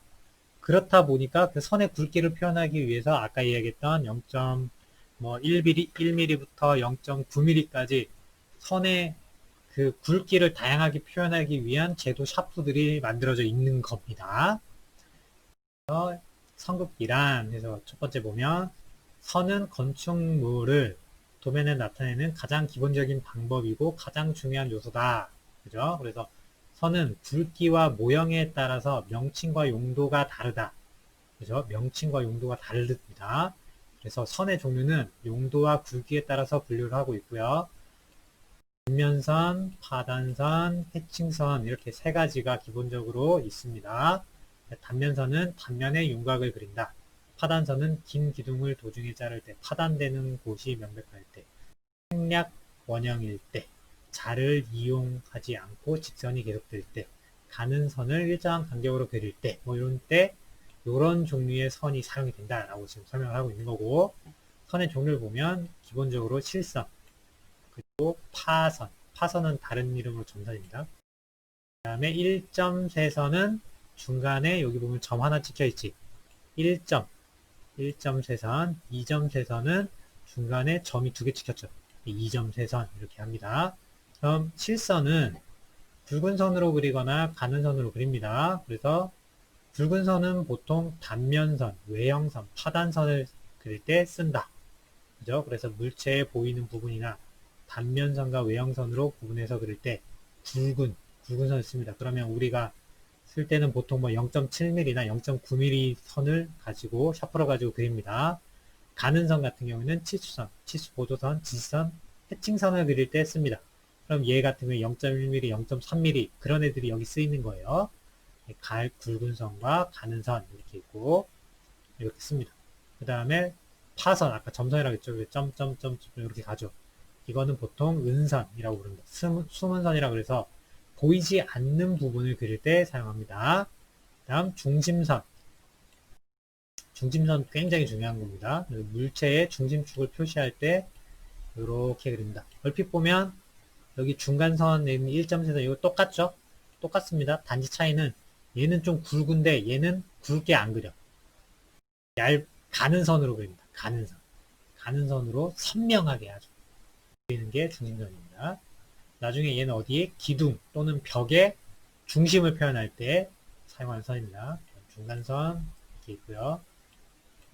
그렇다 보니까 그 선의 굵기를 표현하기 위해서 아까 이야기했던 0.1mm부터 0.9mm까지 선의 그 굵기를 다양하게 표현하기 위한 제도 샤프들이 만들어져 있는 겁니다. 선긋기란 해서 첫 번째 보면 선은 건축물을 도면에 나타내는 가장 기본적인 방법이고 가장 중요한 요소다. 그죠? 그래서 선은 굵기와 모형에 따라서 명칭과 용도가 다르다. 그죠? 명칭과 용도가 다릅니다. 그래서 선의 종류는 용도와 굵기에 따라서 분류를 하고 있고요. 단면선, 파단선, 해칭선 이렇게 세 가지가 기본적으로 있습니다. 단면선은 단면의 윤곽을 그린다. 파단선은 긴 기둥을 도중에 자를 때, 파단되는 곳이 명백할 때, 생략 원형일 때, 자를 이용하지 않고 직선이 계속될 때, 가는 선을 일정한 간격으로 그릴 때, 뭐 이런 때, 이런 종류의 선이 사용이 된다라고 지금 설명을 하고 있는 거고, 선의 종류를 보면 기본적으로 실선, 그리고 파선, 파선은 다른 이름으로 점선입니다. 그 다음에 1.세선은 중간에 여기 보면 점 하나 찍혀 있지. 1점, 1점 세선, 2점 세선은 중간에 점이 두 개 찍혔죠. 2점 세선 이렇게 합니다. 그럼 실선은 굵은 선으로 그리거나 가는 선으로 그립니다. 그래서 굵은 선은 보통 단면선, 외형선, 파단선을 그릴 때 쓴다. 그죠? 그래서 물체에 보이는 부분이나 단면선과 외형선으로 구분해서 그릴 때 굵은 선을 씁니다. 그러면 우리가 쓸 때는 보통 뭐 0.7mm나 0.9mm 선을 가지고 샤프로 가지고 그립니다. 가는 선 같은 경우는 치수선, 치수보조선, 지선, 해칭선을 그릴 때 씁니다. 그럼 얘 같은 경우에 0.1mm, 0.3mm 그런 애들이 여기 쓰이는 거예요. 굵은 선과 가는 선 이렇게 있고 이렇게 씁니다. 그 다음에 파선, 아까 점선이라고 했죠. 점점점 이렇게 가죠. 이거는 보통 은선이라고 부릅니다. 숨은선이라고 그래서 보이지 않는 부분을 그릴 때 사용합니다. 다음 중심선. 중심선 굉장히 중요한 겁니다. 물체의 중심축을 표시할 때 이렇게 그립니다. 얼핏 보면 여기 중간선에 있는 1점선 이거 똑같죠? 똑같습니다. 단지 차이는 얘는 좀 굵은데 얘는 굵게 안 그려. 가는 선으로 그립니다. 가는 선. 가는 선으로 선명하게 하죠. 그리는 게 중심선입니다. 나중에 얘는 어디에? 기둥 또는 벽의 중심을 표현할 때 사용하는 선입니다. 중간선 이렇게 있고요.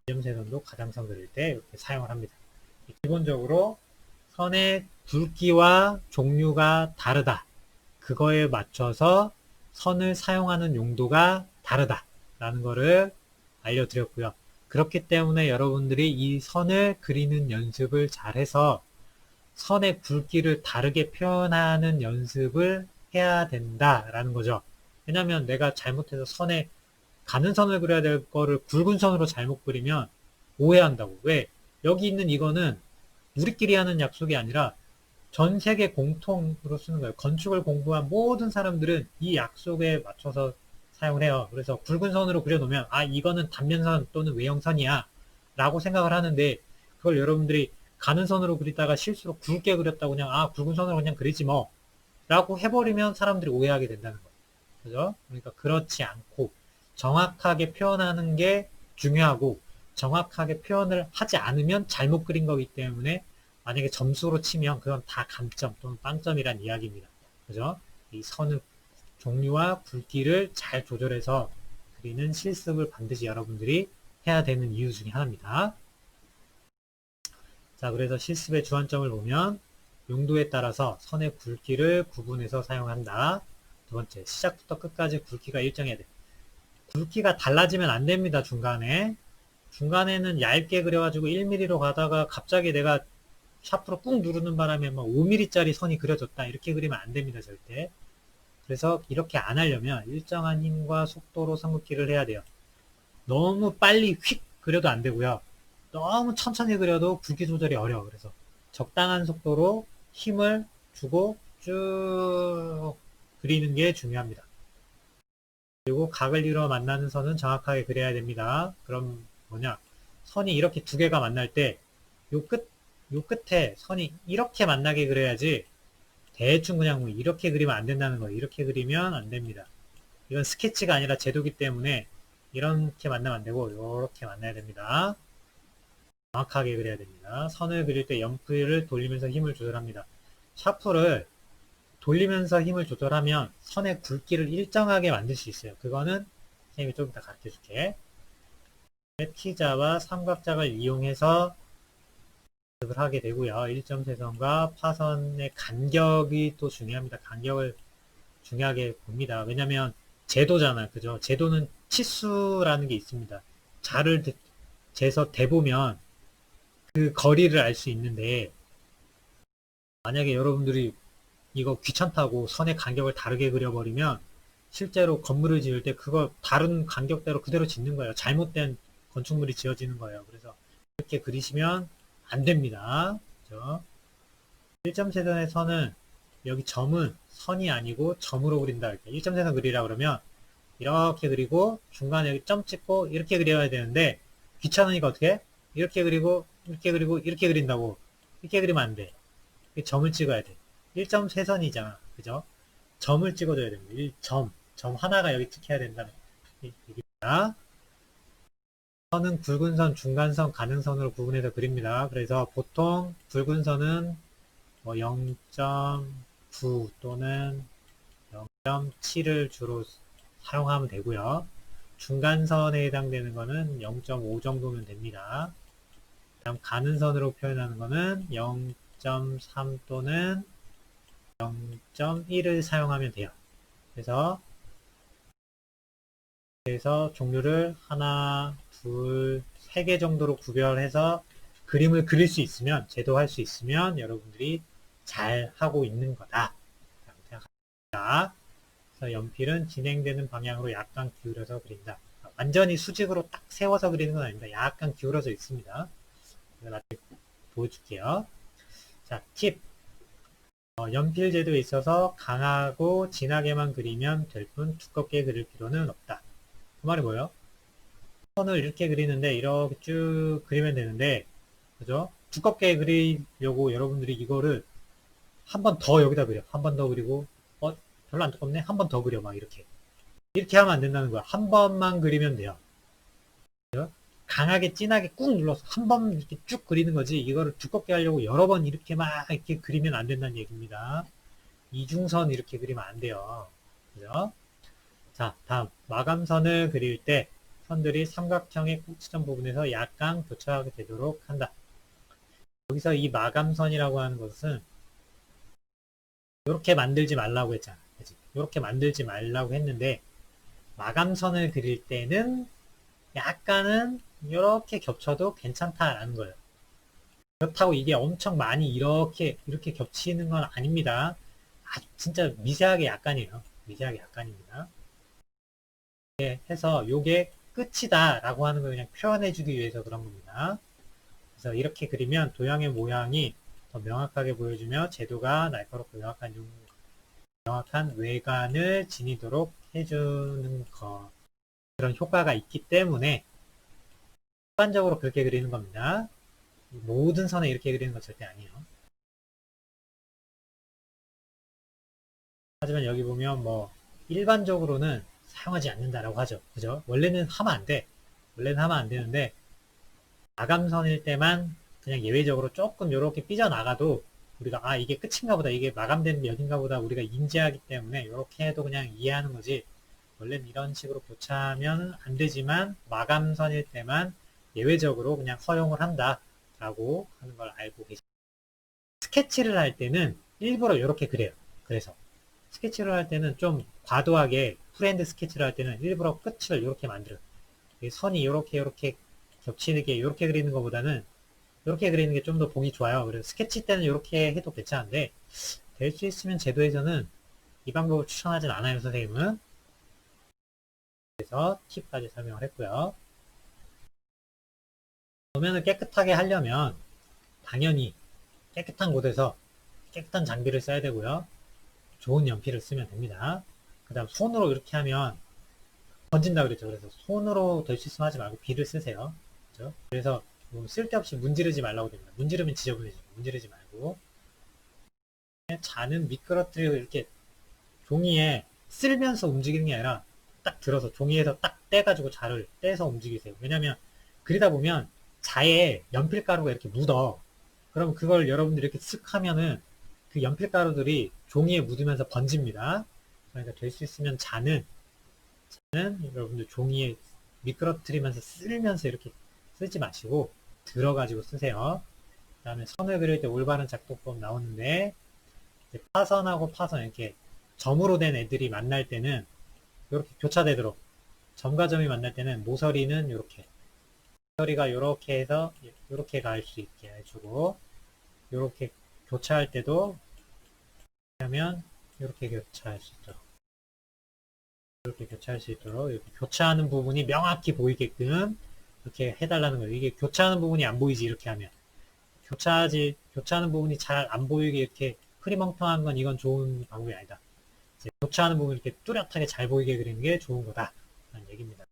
이점세선도 가장선 그릴 때 이렇게 사용을 합니다. 기본적으로 선의 굵기와 종류가 다르다. 그거에 맞춰서 선을 사용하는 용도가 다르다. 라는 거를 알려드렸고요. 그렇기 때문에 여러분들이 이 선을 그리는 연습을 잘해서 선의 굵기를 다르게 표현하는 연습을 해야 된다라는 거죠. 왜냐면 내가 잘못해서 선에 가는 선을 그려야 될 거를 굵은 선으로 잘못 그리면 오해한다고. 왜? 여기 있는 이거는 우리끼리 하는 약속이 아니라 전 세계 공통으로 쓰는 거예요. 건축을 공부한 모든 사람들은 이 약속에 맞춰서 사용을 해요. 그래서 굵은 선으로 그려놓으면 아 이거는 단면선 또는 외형선이야 라고 생각을 하는데 그걸 여러분들이 가는 선으로 그리다가 실수로 굵게 그렸다고 그냥 아 굵은 선으로 그냥 그리지 뭐 라고 해버리면 사람들이 오해하게 된다는 거예요. 그죠? 그러니까 그렇지 않고 정확하게 표현하는 게 중요하고 정확하게 표현을 하지 않으면 잘못 그린 거기 때문에 만약에 점수로 치면 그건 다 감점 또는 빵점이란 이야기입니다. 그죠? 이 선의 종류와 굵기를 잘 조절해서 그리는 실습을 반드시 여러분들이 해야 되는 이유 중에 하나입니다. 자, 그래서 실습의 주안점을 보면 용도에 따라서 선의 굵기를 구분해서 사용한다. 두 번째, 시작부터 끝까지 굵기가 일정해야 돼. 굵기가 달라지면 안 됩니다, 중간에. 중간에는 얇게 그려가지고 1mm로 가다가 갑자기 내가 샤프로 꾹 누르는 바람에 막 5mm짜리 선이 그려졌다. 이렇게 그리면 안 됩니다, 절대. 그래서 이렇게 안 하려면 일정한 힘과 속도로 선긋기를 해야 돼요. 너무 빨리 휙 그려도 안 되고요. 너무 천천히 그려도 굵기 조절이 어려워. 그래서 적당한 속도로 힘을 주고 쭉 그리는 게 중요합니다. 그리고 각을 이루어 만나는 선은 정확하게 그려야 됩니다. 그럼 뭐냐? 선이 이렇게 두 개가 만날 때 요 끝에 선이 이렇게 만나게 그려야지 대충 그냥 뭐 이렇게 그리면 안 된다는 거예요. 이렇게 그리면 안 됩니다. 이건 스케치가 아니라 제도기 때문에 이렇게 만나면 안 되고 이렇게 만나야 됩니다. 정확하게 그려야 됩니다. 선을 그릴 때 연필을 돌리면서 힘을 조절합니다. 샤프를 돌리면서 힘을 조절하면 선의 굵기를 일정하게 만들 수 있어요. 그거는 선생님이 좀 이따 가르쳐 줄게. T자와 삼각자를 이용해서 연습을 하게 되고요. 일점세선과 파선의 간격이 또 중요합니다. 간격을 중요하게 봅니다. 왜냐면 제도잖아요. 그죠? 제도는 치수라는 게 있습니다. 자를 재서 대보면 그 거리를 알 수 있는데, 만약에 여러분들이 이거 귀찮다고 선의 간격을 다르게 그려버리면 실제로 건물을 지을 때 그거 다른 간격대로 그대로 짓는 거예요. 잘못된 건축물이 지어지는 거예요. 그래서 이렇게 그리시면 안 됩니다. 그죠? 1.세선의 선은 여기 점은 선이 아니고 점으로 그린다. 이렇게 1.세선 그리라 그러면 이렇게 그리고 중간에 여기 점 찍고 이렇게 그려야 되는데 귀찮으니까 어떻게? 이렇게 그리고 이렇게 그리고 이렇게 그린다고. 이렇게 그리면 안 돼. 점을 찍어야 돼. 1.세선이잖아. 그죠? 점을 찍어줘야 됩니다. 1점. 점 하나가 여기 찍혀야 된다는 얘기입니다. 선은 굵은 선, 중간선, 가능선으로 구분해서 그립니다. 그래서 보통 굵은 선은 뭐 0.9 또는 0.7을 주로 사용하면 되고요. 중간선에 해당되는 거는 0.5 정도면 됩니다. 다음 가능선으로 표현하는 거는 0.3 또는 0.1을 사용하면 돼요. 그래서 종류를 하나, 둘, 세 개 정도로 구별해서 그림을 그릴 수 있으면, 제도할 수 있으면 여러분들이 잘 하고 있는 거다 라고 생각합니다. 그래서 연필은 진행되는 방향으로 약간 기울여서 그린다. 완전히 수직으로 딱 세워서 그리는 건 아닙니다. 약간 기울어져 있습니다. 나중에 보여줄게요. 자, 팁. 연필 제도에 있어서 강하고 진하게만 그리면 될 뿐 두껍게 그릴 필요는 없다. 그 말이 뭐예요? 선을 이렇게 그리는데 이렇게 쭉 그리면 되는데, 그죠? 두껍게 그리려고 여러분들이 이거를 한 번 더 여기다 그려. 한 번 더 그리고 별로 안 두껍네? 한 번 더 그려. 막 이렇게 하면 안 된다는 거야. 한 번만 그리면 돼요. 그죠? 강하게 진하게 꾹 눌러서 한 번 이렇게 쭉 그리는 거지, 이거를 두껍게 하려고 여러 번 이렇게 막 이렇게 그리면 안 된다는 얘기입니다. 이중선 이렇게 그리면 안 돼요. 그죠? 자, 다음 마감선을 그릴 때 선들이 삼각형의 꼭지점 부분에서 약간 교차하게 되도록 한다. 여기서 이 마감선이라고 하는 것은 이렇게 만들지 말라고 했잖아. 그치? 이렇게 만들지 말라고 했는데, 마감선을 그릴 때는 약간은 이렇게 겹쳐도 괜찮다라는 거예요. 그렇다고 이게 엄청 많이 이렇게 겹치는 건 아닙니다. 아주 진짜 미세하게 약간이에요. 미세하게 약간입니다. 이렇게 해서 요게 끝이다 라고 하는 걸 그냥 표현해 주기 위해서 그런 겁니다. 그래서 이렇게 그리면 도형의 모양이 더 명확하게 보여주며 제도가 날카롭고 명확한 외관을 지니도록 해주는 것, 그런 효과가 있기 때문에 일반적으로 그렇게 그리는 겁니다. 모든 선에 이렇게 그리는 건 절대 아니에요. 하지만 여기 보면 뭐 일반적으로는 사용하지 않는다라고 하죠. 그죠? 원래는 하면 안 돼. 원래는 하면 안 되는데 마감선일 때만 그냥 예외적으로 조금 이렇게 삐져나가도 우리가 이게 끝인가 보다, 이게 마감된 여긴가 보다 우리가 인지하기 때문에 이렇게 해도 그냥 이해하는 거지, 원래는 이런 식으로 교차하면 안 되지만 마감선일 때만 예외적으로 그냥 허용을 한다 라고 하는 걸 알고 계십니다. 스케치를 할 때는 일부러 이렇게 그래요. 그래서 스케치를 할 때는 좀 과도하게, 프리핸드 스케치를 할 때는 일부러 끝을 이렇게 만들어요. 선이 이렇게 겹치는 게 이렇게 그리는 것보다는 이렇게 그리는 게 좀 더 보기 좋아요. 그래서 스케치 때는 이렇게 해도 괜찮은데, 될 수 있으면 제도에서는 이 방법을 추천하진 않아요, 선생님은. 그래서 팁까지 설명을 했고요. 도면을 깨끗하게 하려면 당연히 깨끗한 곳에서 깨끗한 장비를 써야 되고요. 좋은 연필을 쓰면 됩니다. 그 다음 손으로 이렇게 하면 번진다 그랬죠. 그래서 손으로 될 수 있으면 하지 말고 비를 쓰세요. 그렇죠? 그래서 뭐 쓸데없이 문지르지 말라고 됩니다. 문지르면 지저분해지죠. 문지르지 말고. 자는 미끄러뜨리고 이렇게 종이에 쓸면서 움직이는 게 아니라 딱 들어서 종이에서 딱 떼가지고 자를 떼서 움직이세요. 왜냐면 그리다 보면 자에 연필가루가 이렇게 묻어. 그럼 그걸 여러분들이 이렇게 쓱 하면은 그 연필가루들이 종이에 묻으면서 번집니다. 그러니까 될 수 있으면 자는 여러분들 종이에 미끄러뜨리면서 쓸면서 이렇게 쓰지 마시고 들어가지고 쓰세요. 그 다음에 선을 그릴 때 올바른 작도법 나오는데, 파선하고 파선 이렇게 점으로 된 애들이 만날 때는 이렇게 교차되도록, 점과 점이 만날 때는 모서리는 이렇게 모서리가 이렇게 해서 이렇게 갈 수 있게 해주고, 이렇게 교차할 때도 하면 이렇게 교차할 수 있도록, 이렇게 교차할 수 있도록 이렇게 교차하는 부분이 명확히 보이게끔 이렇게 해달라는 거예요. 이게 교차하는 부분이 안 보이지, 이렇게 하면. 교차하는 부분이 잘 안 보이게 이렇게 흐리멍텅한 건 이건 좋은 방법이 아니다. 이제 교차하는 부분을 이렇게 뚜렷하게 잘 보이게 그리는 게 좋은 거다. 라는 얘기입니다.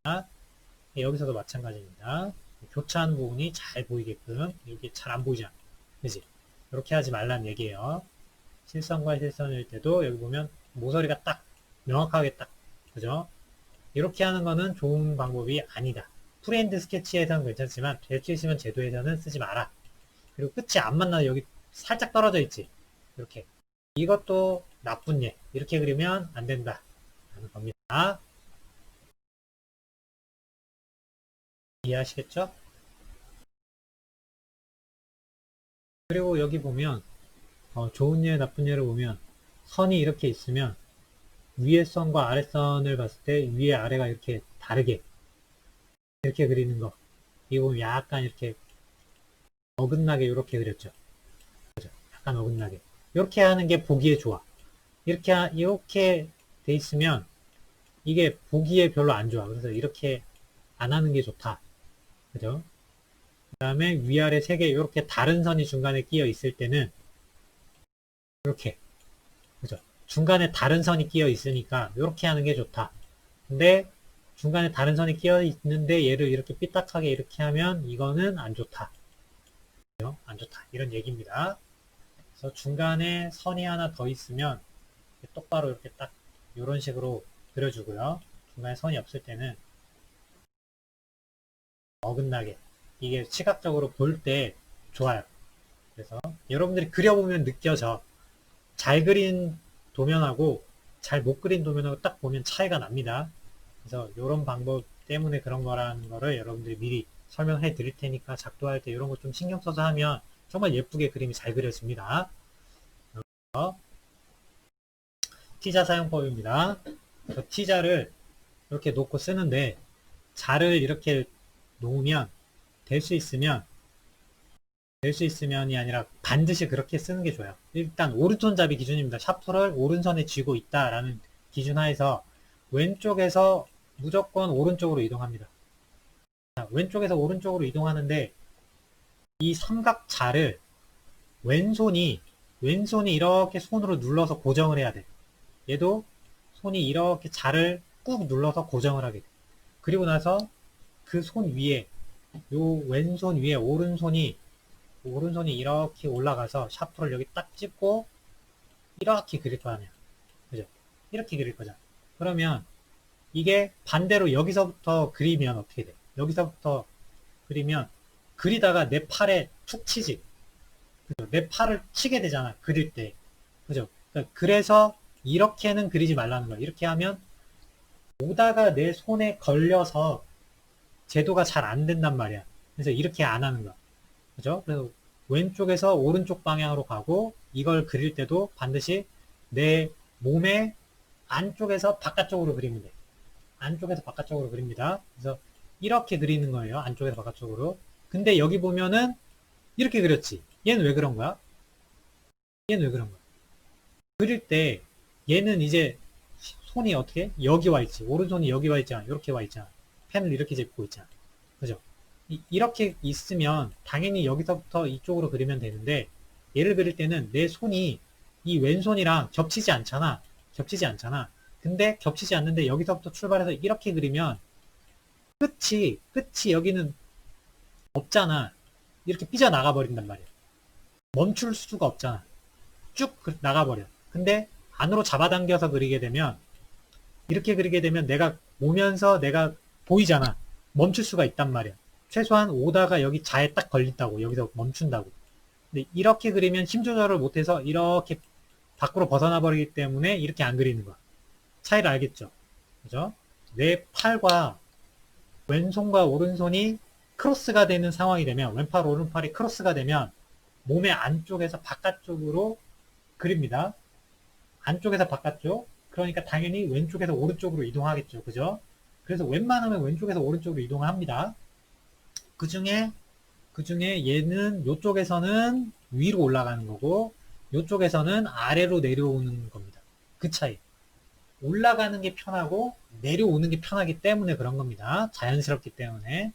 여기서도 마찬가지입니다. 교차하는 부분이 잘 보이게끔 이렇게 잘 안 보이잖아. 그지? 이렇게 하지 말라는 얘기예요. 실선과 실선일 때도 여기 보면 모서리가 딱 명확하게 딱, 그죠? 이렇게 하는 거는 좋은 방법이 아니다. 프리핸드 스케치에서는 괜찮지만 제도 있으면 제도에서는 쓰지 마라. 그리고 끝이 안 만나서 여기 살짝 떨어져 있지. 이렇게. 이것도 나쁜 예. 이렇게 그리면 안 된다. 라는 겁니다. 이해하시겠죠? 그리고 여기 보면 좋은 예, 나쁜 예를 보면 선이 이렇게 있으면 위에 선과 아래 선을 봤을 때 위에 아래가 이렇게 다르게 이렇게 그리는 거. 이거 보면 약간 이렇게 어긋나게 이렇게 그렸죠. 그죠? 약간 어긋나게. 이렇게 하는 게 보기에 좋아. 이렇게 돼 있으면 이게 보기에 별로 안 좋아. 그래서 이렇게 안 하는 게 좋다. 그죠? 그 다음에 위아래 세 개 이렇게 다른 선이 중간에 끼어 있을 때는 이렇게, 그죠? 중간에 다른 선이 끼어 있으니까 이렇게 하는 게 좋다. 근데 중간에 다른 선이 끼어 있는데 얘를 이렇게 삐딱하게 이렇게 하면 이거는 안 좋다. 그죠? 안 좋다. 이런 얘기입니다. 그래서 중간에 선이 하나 더 있으면 똑바로 이렇게 딱 이런 식으로 그려주고요. 중간에 선이 없을 때는 어긋나게 이게 시각적으로 볼 때 좋아요. 그래서 여러분들이 그려보면 느껴져. 잘 그린 도면하고 잘 못 그린 도면하고 딱 보면 차이가 납니다. 그래서 이런 방법 때문에 그런 거라는 거를 여러분들이 미리 설명해 드릴 테니까 작도할 때 이런 거 좀 신경 써서 하면 정말 예쁘게 그림이 잘 그려집니다. T자 사용법입니다. T자를 이렇게 놓고 쓰는데 자를 이렇게 놓으면 될 수 있으면이 아니라 반드시 그렇게 쓰는 게 좋아요. 일단 오른손잡이 기준입니다. 샤프를 오른손에 쥐고 있다라는 기준 하에서 왼쪽에서 무조건 오른쪽으로 이동합니다. 자, 왼쪽에서 오른쪽으로 이동하는데 이 삼각자를 왼손이 이렇게 손으로 눌러서 고정을 해야 돼. 얘도 손이 이렇게 자를 꾹 눌러서 고정을 하게 돼. 그리고 나서 그 손 위에 요 왼손 위에 오른손이 이렇게 올라가서 샤프를 여기 딱 찍고 이렇게 그릴 거 아니야. 그죠? 이렇게 그릴 거잖아. 그러면 이게 반대로 여기서부터 그리면 어떻게 돼? 여기서부터 그리면 그리다가 내 팔에 툭 치지. 그죠? 내 팔을 치게 되잖아. 그릴 때. 그죠? 그러니까 그래서 이렇게는 그리지 말라는 거야. 이렇게 하면 오다가 내 손에 걸려서 제도가 잘 안 된단 말이야. 그래서 이렇게 안 하는 거야. 그죠? 그래서 왼쪽에서 오른쪽 방향으로 가고 이걸 그릴 때도 반드시 내 몸의 안쪽에서 바깥쪽으로 그리면 돼. 안쪽에서 바깥쪽으로 그립니다. 그래서 이렇게 그리는 거예요. 안쪽에서 바깥쪽으로. 근데 여기 보면은 이렇게 그렸지. 얘는 왜 그런 거야? 얘는 왜 그런 거야? 그릴 때 얘는 이제 손이 어떻게? 여기 와 있지. 오른손이 여기 와 있잖아. 이렇게 와 있잖아. 펜을 이렇게 잡고 있잖아. 그죠? 이렇게 있으면 당연히 여기서부터 이쪽으로 그리면 되는데 얘를 그릴 때는 내 손이 이 왼손이랑 겹치지 않잖아. 근데 겹치지 않는데 여기서부터 출발해서 이렇게 그리면 끝이 여기는 없잖아. 이렇게 삐져나가 버린단 말이야. 멈출 수가 없잖아. 쭉 나가버려. 근데 안으로 잡아당겨서 그리게 되면 이렇게 그리게 되면 내가 오면서 내가 보이잖아. 멈출 수가 있단 말이야. 최소한 오다가 여기 자에 딱 걸린다고. 여기서 멈춘다고. 근데 이렇게 그리면 힘 조절을 못해서 이렇게 밖으로 벗어나 버리기 때문에 이렇게 안 그리는 거야. 차이를 알겠죠? 그죠? 내 팔과 왼손과 오른손이 크로스가 되는 상황이 되면 왼팔 오른팔이 크로스가 되면 몸의 안쪽에서 바깥쪽으로 그립니다. 안쪽에서 바깥쪽. 그러니까 당연히 왼쪽에서 오른쪽으로 이동하겠죠. 그죠? 그래서 웬만하면 왼쪽에서 오른쪽으로 이동을 합니다. 그 중에 얘는 요쪽에서는 위로 올라가는 거고 요쪽에서는 아래로 내려오는 겁니다. 그 차이. 올라가는 게 편하고 내려오는 게 편하기 때문에 그런 겁니다. 자연스럽기 때문에.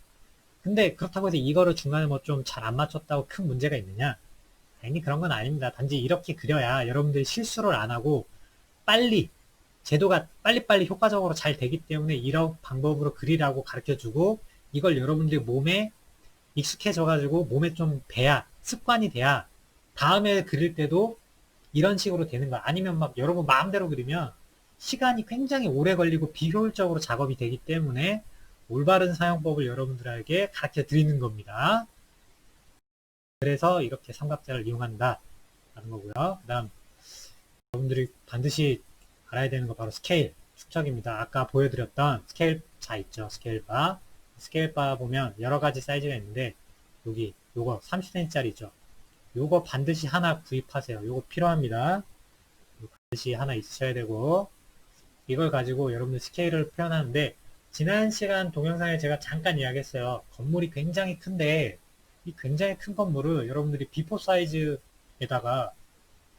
근데 그렇다고 해서 이거를 중간에 뭐 좀 잘 안 맞췄다고 큰 문제가 있느냐? 당연히 그런 건 아닙니다. 단지 이렇게 그려야 여러분들이 실수를 안 하고 빨리 제도가 빨리빨리 효과적으로 잘 되기 때문에 이런 방법으로 그리라고 가르쳐주고 이걸 여러분들 몸에 익숙해져가지고 몸에 좀 배야 습관이 돼야 다음에 그릴 때도 이런 식으로 되는 거야. 아니면 막 여러분 마음대로 그리면 시간이 굉장히 오래 걸리고 비효율적으로 작업이 되기 때문에 올바른 사용법을 여러분들에게 가르쳐 드리는 겁니다. 그래서 이렇게 삼각자를 이용한다 라는 거고요. 그 다음 여러분들이 반드시 알아야 되는 거 바로 스케일 축척입니다. 아까 보여드렸던 스케일 자 있죠. 스케일 바. 스케일 바 보면 여러 가지 사이즈가 있는데 여기 요거 30cm짜리 있죠. 요거 반드시 하나 구입하세요. 요거 필요합니다. 요거 반드시 하나 있으셔야 되고 이걸 가지고 여러분들 스케일을 표현하는데 지난 시간 동영상에 제가 잠깐 이야기했어요. 건물이 굉장히 큰데 이 굉장히 큰 건물을 여러분들이 비포 사이즈에다가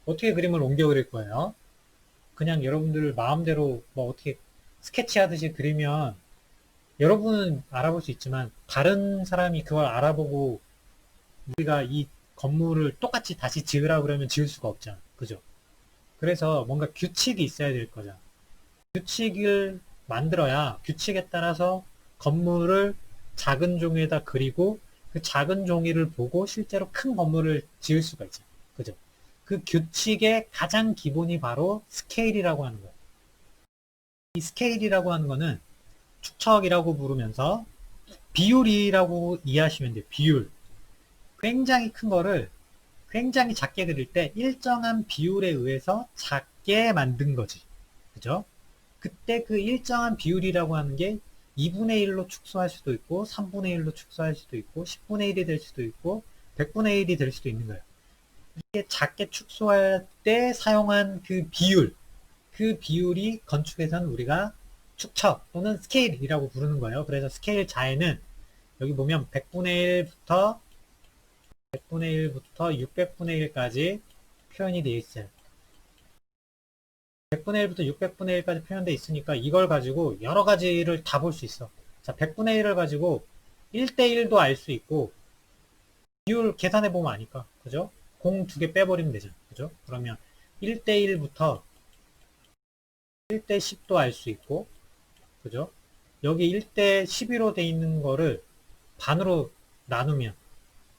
어떻게 그림을 옮겨 그릴 거예요? 그냥 여러분들 마음대로 뭐 어떻게 스케치하듯이 그리면 여러분은 알아볼 수 있지만 다른 사람이 그걸 알아보고 우리가 이 건물을 똑같이 다시 지으라 그러면 지을 수가 없잖아. 그죠? 그래서 뭔가 규칙이 있어야 될 거잖아. 규칙을 만들어야 규칙에 따라서 건물을 작은 종이에다 그리고 그 작은 종이를 보고 실제로 큰 건물을 지을 수가 있잖아. 그죠? 그 규칙의 가장 기본이 바로 스케일이라고 하는 거예요. 이 스케일이라고 하는 거는 축척이라고 부르면서 비율이라고 이해하시면 돼요. 비율. 굉장히 큰 거를 굉장히 작게 그릴 때 일정한 비율에 의해서 작게 만든 거지. 그죠? 그때 그 일정한 비율이라고 하는 게 2분의 1로 축소할 수도 있고 3분의 1로 축소할 수도 있고 10분의 1이 될 수도 있고 100분의 1이 될 수도 있는 거예요. 이게 작게 축소할 때 사용한 그 비율, 그 비율이 건축에서는 우리가 축척 또는 스케일이라고 부르는 거예요. 그래서 스케일 자에는 여기 보면 100분의 1부터 600분의 1까지 표현이 되어 있어요. 100분의 1부터 600분의 1까지 표현되어 있으니까 이걸 가지고 여러 가지를 다 볼 수 있어. 자, 100분의 1을 가지고 1대1도 알 수 있고 비율 계산해 보면 아니까. 그죠? 공 두 개 빼버리면 되잖아. 그죠? 그러면 1대1부터 1대10도 알 수 있고 그죠? 여기 1대12로 돼 있는 거를 반으로 나누면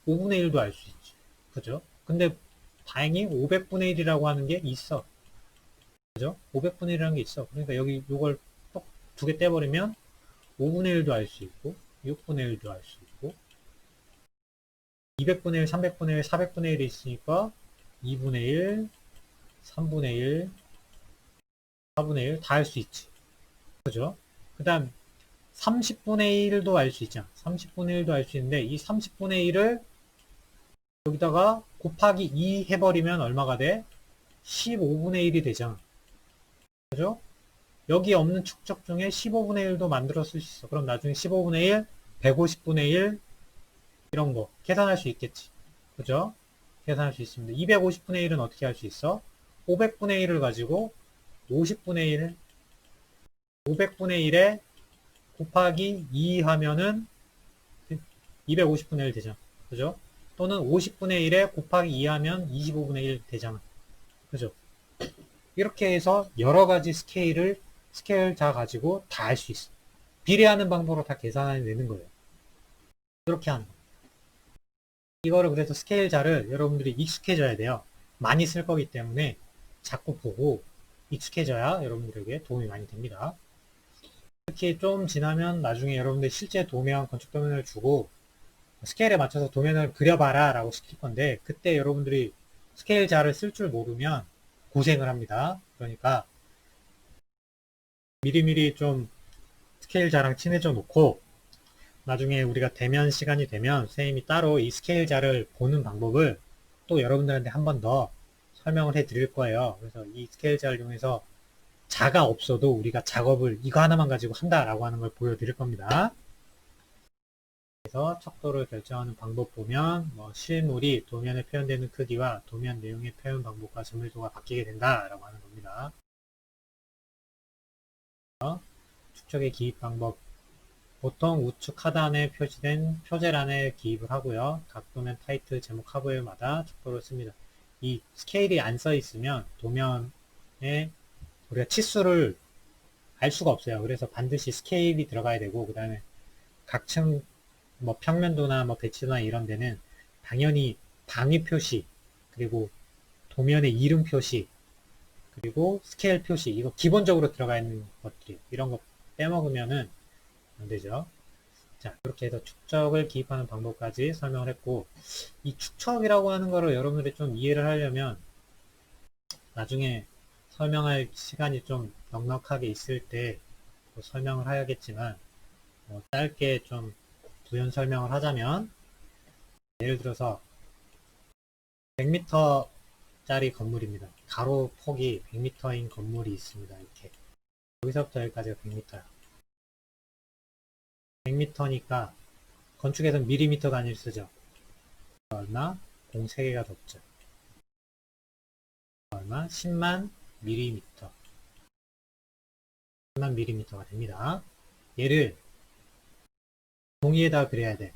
5분의 1도 알 수 있지. 그죠? 근데 다행히 500분의 1이라고 하는 게 있어. 그죠? 500분의 1이라는 게 있어. 그러니까 여기 이걸 두 개 떼버리면 5분의 1도 알 수 있고 6분의 1도 알 수 있고 200분의 1, 300분의 1, 400분의 1이 있으니까 2분의 1, 3분의 1, 4분의 1 다 알 수 있지. 그죠? 그 다음 30분의 1도 알 수 있잖아. 30분의 1도 알 수 있는데 이 30분의 1을 여기다가 곱하기 2 해버리면 얼마가 돼? 15분의 1이 되잖아. 그죠? 여기 없는 축적 중에 15분의 1도 만들어 쓸 수 있어. 그럼 나중에 15분의 1, 150분의 1 이런 거 계산할 수 있겠지. 그죠? 계산할 수 있습니다. 250분의 1은 어떻게 할 수 있어? 500분의 1을 가지고 50분의 1, 500분의 1에 곱하기 2 하면은 250분의 1 되잖아. 그죠? 또는 50분의 1에 곱하기 2 하면 25분의 1 되잖아. 그죠? 이렇게 해서 여러 가지 스케일 다 가지고 다 알 수 있어. 비례하는 방법으로 다 계산해내는 거예요. 이렇게 하는 거. 이거를 그래서 스케일 자를 여러분들이 익숙해져야 돼요. 많이 쓸 거기 때문에 자꾸 보고 익숙해져야 여러분들에게 도움이 많이 됩니다. 특히 좀 지나면 나중에 여러분들 실제 도면, 건축 도면을 주고 스케일에 맞춰서 도면을 그려봐라 라고 시킬 건데 그때 여러분들이 스케일 자를 쓸 줄 모르면 고생을 합니다. 그러니까 미리미리 좀 스케일 자랑 친해져 놓고 나중에 우리가 대면 시간이 되면 선생님이 따로 이 스케일 자를 보는 방법을 또 여러분들한테 한 번 더 설명을 해 드릴 거예요. 그래서 이 스케일 자를 이용해서 자가 없어도 우리가 작업을 이거 하나만 가지고 한다라고 하는 걸 보여드릴 겁니다. 그래서 그래서 척도를 결정하는 방법 보면 실물이 도면에 표현되는 크기와 도면 내용의 표현 방법과 점유도가 바뀌게 된다라고 하는 겁니다. 축척의 기입 방법, 보통 우측 하단에 표시된 표제란에 기입을 하고요. 각도면 타이틀 제목 하부에마다 척도를 씁니다. 이 스케일이 안 써 있으면 도면에 우리가 치수를 알 수가 없어요. 그래서 반드시 스케일이 들어가야 되고, 그 다음에 각층 평면도나 배치도나 이런 데는 당연히 방위 표시, 그리고 도면의 이름 표시, 그리고 스케일 표시, 이거 기본적으로 들어가 있는 것들이, 이런 거 빼먹으면은 안 되죠. 자, 이렇게 해서 축척을 기입하는 방법까지 설명을 했고, 이 축척이라고 하는 거를 여러분들이 좀 이해를 하려면 나중에 설명할 시간이 좀 넉넉하게 있을 때 설명을 해야겠지만, 짧게 좀 부연 설명을 하자면, 예를 들어서 100m짜리 건물입니다. 가로 폭이 100m인 건물이 있습니다. 이렇게 여기서부터 여기까지가 100m야. 100m니까 건축에서는 밀리미터 단위를 쓰죠. 얼마? 공 3개가 덥죠. 얼마? 10만 밀리미터. 10만 밀리미터가 됩니다. 얘를 종이에다 그려야 돼.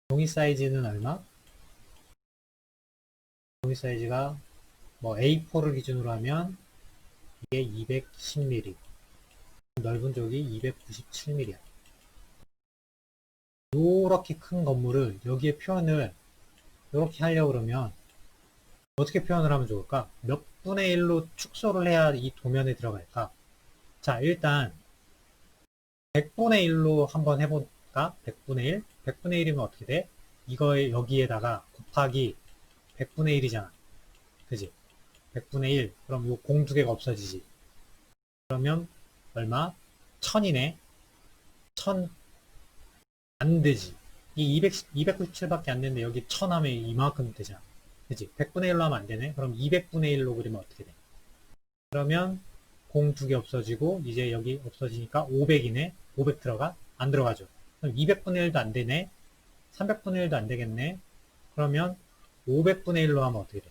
종이 사이즈는 얼마? 종이 사이즈가 A4를 기준으로 하면 이게 210mm, 넓은 쪽이 297mm야. 요렇게 큰 건물을 여기에 표현을 이렇게 하려고 그러면 어떻게 표현을 하면 좋을까? 몇 분의 1로 축소를 해야 이 도면에 들어갈까? 자, 일단 100분의 1로 한번 해볼까? 100분의 1? 100분의 1이면 어떻게 돼? 이거에 여기에다가 곱하기 100분의 1이잖아. 그지? 100분의 1. 그럼 요 공 2개가 없어지지. 그러면 얼마? 1000이네. 1000 안 되지. 이 297밖에 안 되는데 여기 1000 하면 이만큼 되잖아. 그치? 100분의 1로 하면 안 되네. 그럼 200분의 1로 그리면 어떻게 돼? 그러면 공 2개 없어지고 이제 여기 없어지니까 500이네. 500 들어가? 안 들어가죠. 그럼 200분의 1도 안 되네. 300분의 1도 안 되겠네. 그러면 500분의 1로 하면 어떻게 돼?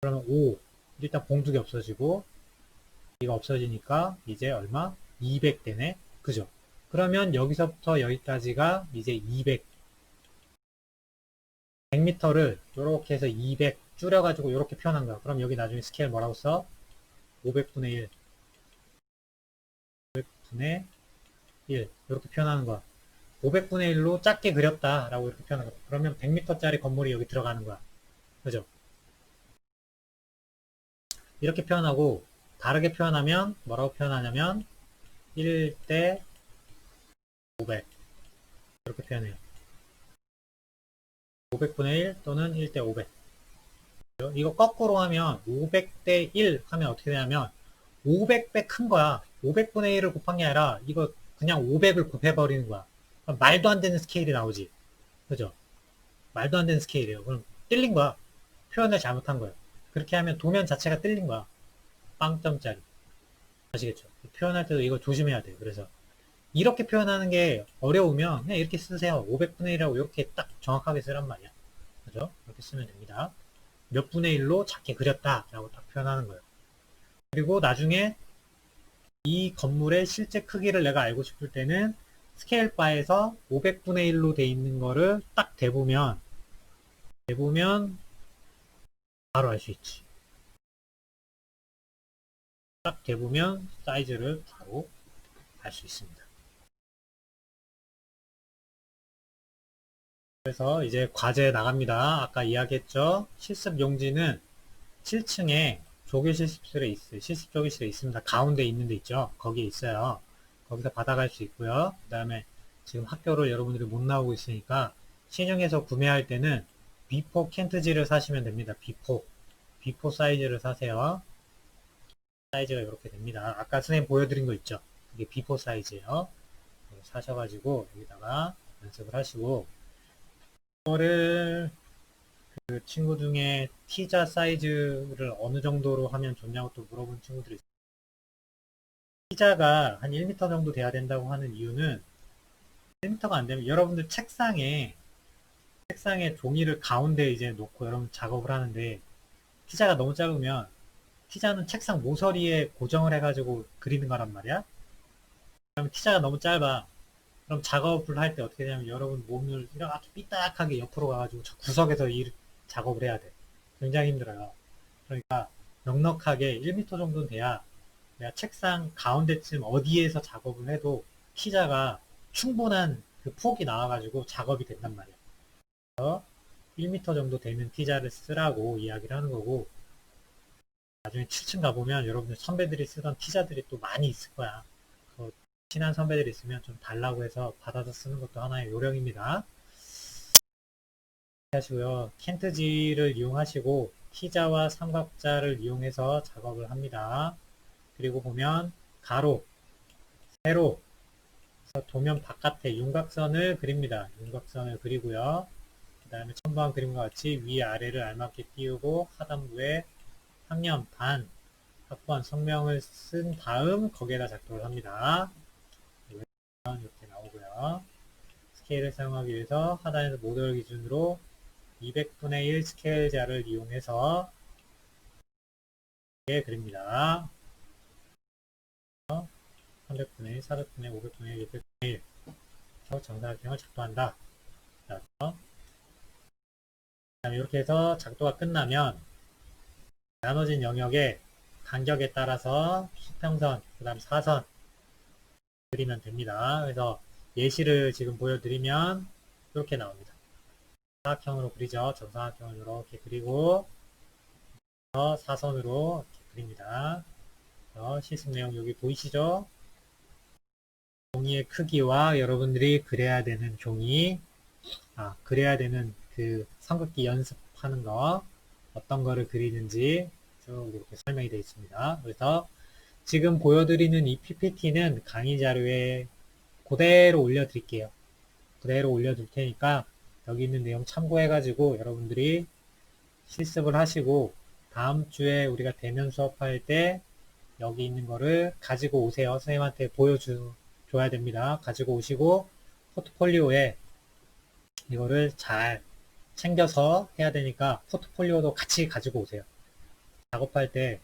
그러면 5. 일단 공 2개 없어지고 이가 없어지니까 이제 얼마? 200 되네. 그죠? 그러면 여기서부터 여기까지가 이제 200. 100m를 이렇게 해서 200 줄여가지고 이렇게 표현한 거야. 그럼 여기 나중에 스케일 뭐라고 써? 500분의 1. 500분의 1. 이렇게 표현하는 거야. 500분의 1로 작게 그렸다라고 이렇게 표현한 거야. 그러면 100m짜리 건물이 여기 들어가는 거야. 그죠? 이렇게 표현하고 다르게 표현하면 뭐라고 표현하냐면 1대 500 이렇게 표현해요. 500분의 1 또는 1대 500. 이거 거꾸로 하면 500대 1 하면 어떻게 되냐면 500배 큰 거야. 500분의 1을 곱한 게 아니라 이거 그냥 500을 곱해버리는 거야. 그럼 말도 안 되는 스케일이 나오지. 그죠? 말도 안 되는 스케일이에요. 그럼 뜰린 거야. 표현을 잘못한 거예요. 그렇게 하면 도면 자체가 뜰린 거야. 빵점짜리. 아시겠죠? 표현할 때도 이거 조심해야 돼요. 그래서 이렇게 표현하는 게 어려우면 그냥 이렇게 쓰세요. 500분의 1이라고 이렇게 딱 정확하게 쓰란 말이야. 그죠? 이렇게 쓰면 됩니다. 몇 분의 1로 작게 그렸다 라고 딱 표현하는 거예요. 그리고 나중에 이 건물의 실제 크기를 내가 알고 싶을 때는 스케일 바에서 500분의 1로 돼 있는 거를 딱 대보면 바로 알 수 있지. 딱 대보면 사이즈를 바로 알 수 있습니다. 그래서 이제 과제 나갑니다. 아까 이야기했죠. 실습 용지는 7층에 실습 조교실에 있습니다. 가운데 있는 데 있죠. 거기에 있어요. 거기서 받아갈 수 있고요. 그 다음에 지금 학교를 여러분들이 못 나오고 있으니까 시중에서 구매할 때는 비포 켄트지를 사시면 됩니다. 비포 사이즈를 사세요. 사이즈가 이렇게 됩니다. 아까 선생님 보여드린 거 있죠. 이게 비포 사이즈예요. 사셔가지고 여기다가 연습을 하시고 이거를 그 친구 중에 T자 사이즈를 어느 정도로 하면 좋냐고 또 물어본 친구들이 있어요. T자가 한 1m 정도 돼야 된다고 하는 이유는 1m가 안 되면 여러분들 책상에 종이를 가운데 이제 놓고 여러분 작업을 하는데 T자가 너무 짧으면 T자는 책상 모서리에 고정을 해가지고 그리는 거란 말이야. 그러면 T자가 너무 짧아. 그럼 작업을 할 때 어떻게 되냐면 여러분 몸을 이렇게 삐딱하게 옆으로 가가지고 저 구석에서 작업을 해야 돼. 굉장히 힘들어요. 그러니까 넉넉하게 1m 정도는 돼야 내가 책상 가운데쯤 어디에서 작업을 해도 T자가 충분한 그 폭이 나와가지고 작업이 된단 말이야. 그래서 1m 정도 되는 T자를 쓰라고 이야기를 하는 거고, 나중에 7층 가보면 여러분들 선배들이 쓰던 T자들이 또 많이 있을 거야. 그 친한 선배들이 있으면 좀 달라고 해서 받아서 쓰는 것도 하나의 요령입니다. 하시고요. 켄트지를 이용하시고 T자와 삼각자를 이용해서 작업을 합니다. 그리고 보면 가로, 세로, 도면 바깥에 윤곽선을 그립니다. 윤곽선을 그리고요. 그 다음에 첨부한 그림과 같이 위아래를 알맞게 띄우고 하단부에 학년, 반, 학번, 성명을 쓴 다음 거기에다 작도를 합니다. 이렇게 나오고요. 스케일을 사용하기 위해서 하단에서 모델 기준으로 200분의 1 스케일자를 이용해서 그립니다. 300분의 1, 400분의 1, 500분의 1, 600분의 1 정사각형을 작도한다. 이렇게 해서 작도가 끝나면 나눠진 영역의 간격에 따라서 수평선, 그 다음 사선 그리면 됩니다. 그래서 예시를 지금 보여드리면 이렇게 나옵니다. 사각형으로 그리죠. 정사각형을 이렇게 그리고 사선으로 이렇게 그립니다. 실습 내용 여기 보이시죠? 종이의 크기와 여러분들이 그려야 되는 그려야 되는 그 삼각기 연습하는 거, 어떤 거를 그리는지 쭉 이렇게 설명이 되어 있습니다. 그래서 지금 보여드리는 이 PPT는 강의 자료에 그대로 올려드릴게요. 그대로 올려둘 테니까 여기 있는 내용 참고해가지고 여러분들이 실습을 하시고 다음 주에 우리가 대면 수업할 때 여기 있는 거를 가지고 오세요. 선생님한테 보여줘야 됩니다. 가지고 오시고 포트폴리오에 이거를 잘 챙겨서 해야 되니까 포트폴리오도 같이 가지고 오세요. 작업할 때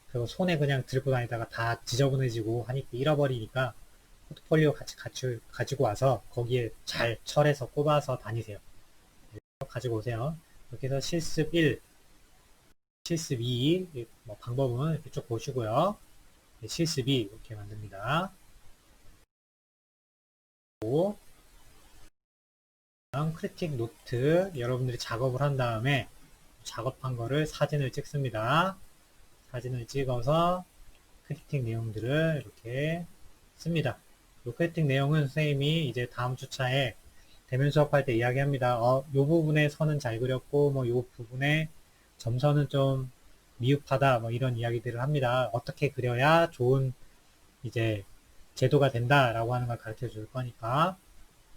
그거 손에 그냥 들고 다니다가 다 지저분해지고 하니까 잃어버리니까 포트폴리오 같이 가지고 와서 거기에 잘 철해서 꼽아서 다니세요. 가지고 오세요. 이렇게 해서 실습 1, 실습 2, 방법은 이렇게 쭉 보시고요. 실습 2 이렇게 만듭니다. 크리틱 노트 여러분들이 작업을 한 다음에 작업한 거를 사진을 찍습니다. 사진을 찍어서 크리틱 내용들을 이렇게 씁니다. 이 크리틱 내용은 선생님이 이제 다음 주차에 대면 수업할 때 이야기합니다. 요 부분에 선은 잘 그렸고, 요 부분에 점선은 좀 미흡하다, 이런 이야기들을 합니다. 어떻게 그려야 좋은 이제 제도가 된다라고 하는 걸 가르쳐 줄 거니까,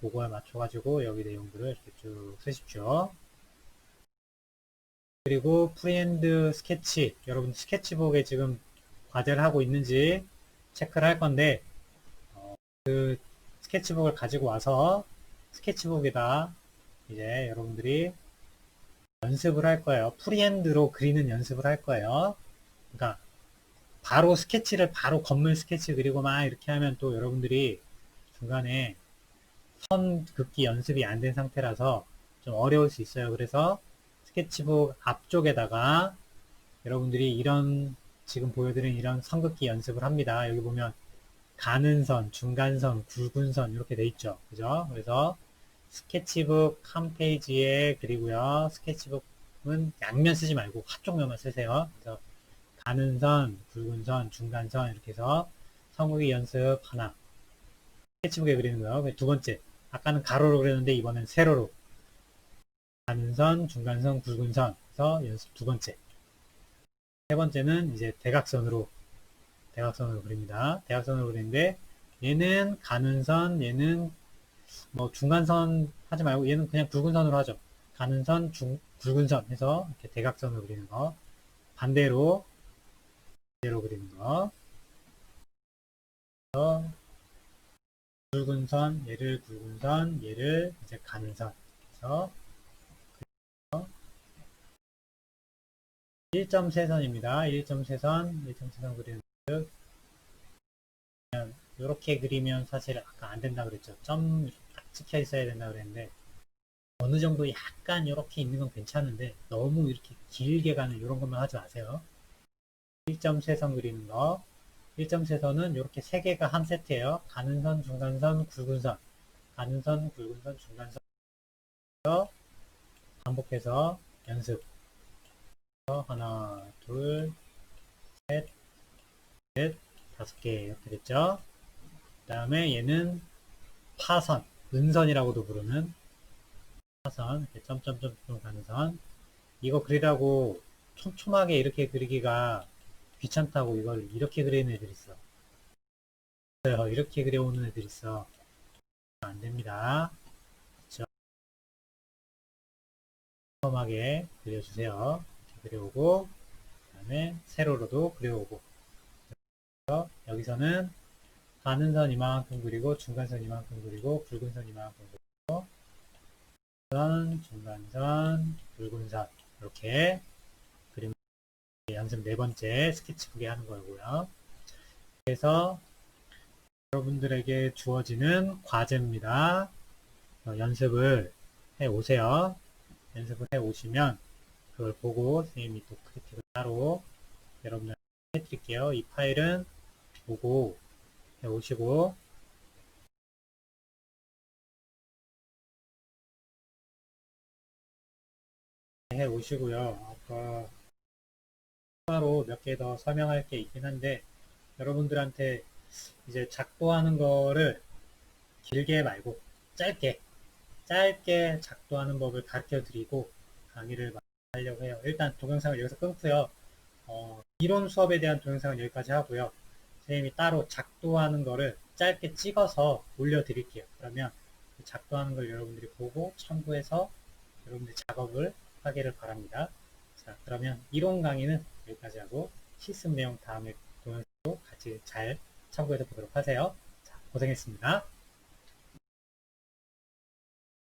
그거에 맞춰가지고 여기 내용들을 이렇게 쭉 쓰십시오. 그리고 프리핸드 스케치, 여러분 스케치북에 지금 과제를 하고 있는지 체크를 할 건데, 그 스케치북을 가지고 와서 스케치북에다 이제 여러분들이 연습을 할 거예요. 프리핸드로 그리는 연습을 할 거예요. 그러니까 바로 스케치를 바로 건물 스케치 그리고 막 이렇게 하면 또 여러분들이 중간에 선 긋기 연습이 안 된 상태라서 좀 어려울 수 있어요. 그래서 스케치북 앞쪽에다가 여러분들이 이런 지금 보여드린 이런 선 긋기 연습을 합니다. 여기 보면 가는 선, 중간선, 굵은 선 이렇게 돼 있죠. 그죠? 그래서 스케치북 한 페이지에 그리고요. 스케치북은 양면 쓰지 말고 한쪽 면만 쓰세요. 그래서 가는 선, 굵은 선, 중간선 이렇게 해서 선그기 연습 하나. 스케치북에 그리는 거요. 두 번째. 아까는 가로로 그렸는데 이번엔 세로로. 가는 선, 중간선, 굵은 선. 그래서 연습 두 번째. 세 번째는 이제 대각선으로 그립니다. 대각선으로 그리는데 얘는 가는 선, 얘는 중간선 하지 말고 얘는 그냥 굵은 선으로 하죠. 가는 선, 굵은 선 해서 이렇게 대각선으로 그리는 거. 반대로 그리는 거. 굵은 선, 얘를 굵은 선, 얘를 이제 가는 선. 그래서 1.3선입니다. 1.3선, 1.3선 그리는 즉 이렇게 그리면 사실 아까 안 된다 그랬죠. 점 이렇게 딱 찍혀 있어야 된다 그랬는데 어느 정도 약간 이렇게 있는 건 괜찮은데 너무 이렇게 길게 가는 이런 것만 하지 마세요. 1.3선 그리는 거. 1.3선은 이렇게 세 개가 한 세트예요. 가는 선, 중간선, 굵은 선. 가는 선, 굵은 선, 중간선. 반복해서 연습. 하나, 둘, 셋, 넷, 5개 이렇게 됐죠. 그 다음에 얘는 파선, 은선이라고도 부르는 파선, 이렇게 점점점 가는 선. 이거 그리라고 촘촘하게 이렇게 그리기가 귀찮다고 이걸 이렇게 그리는 애들 있어. 이렇게 그려오는 애들 있어. 안 됩니다. 그렇죠? 촘촘하게 그려주세요. 이렇게 그려오고, 그 다음에 세로로도 그려오고. 여기서는 가는 선 이만큼 그리고 중간선 이만큼 그리고 굵은 선 이만큼 그리고 선, 중간선, 굵은 선 이렇게 그리면 연습 네 번째 스케치북에 하는 거고요. 그래서 여러분들에게 주어지는 과제입니다. 연습을 해 오세요. 연습을 해 오시면 그걸 보고 선생님이 또 크리틱을 따로 여러분들한테 해드릴게요. 이 파일은 보고 해 오시고 해 오시고요. 아까 추가로 몇 개 더 설명할 게 있긴 한데 여러분들한테 이제 작도하는 거를 길게 말고 짧게 작도하는 법을 가르쳐 드리고 강의를 하려고 해요. 일단 동영상을 여기서 끊고요. 이론 수업에 대한 동영상은 여기까지 하고요. 선생님이 따로 작도하는 거를 짧게 찍어서 올려드릴게요. 그러면 작도하는 걸 여러분들이 보고 참고해서 여러분들이 작업을 하기를 바랍니다. 자, 그러면 이론 강의는 여기까지 하고 실습 내용 다음에 동영상도 같이 잘 참고해서 보도록 하세요. 자, 고생했습니다.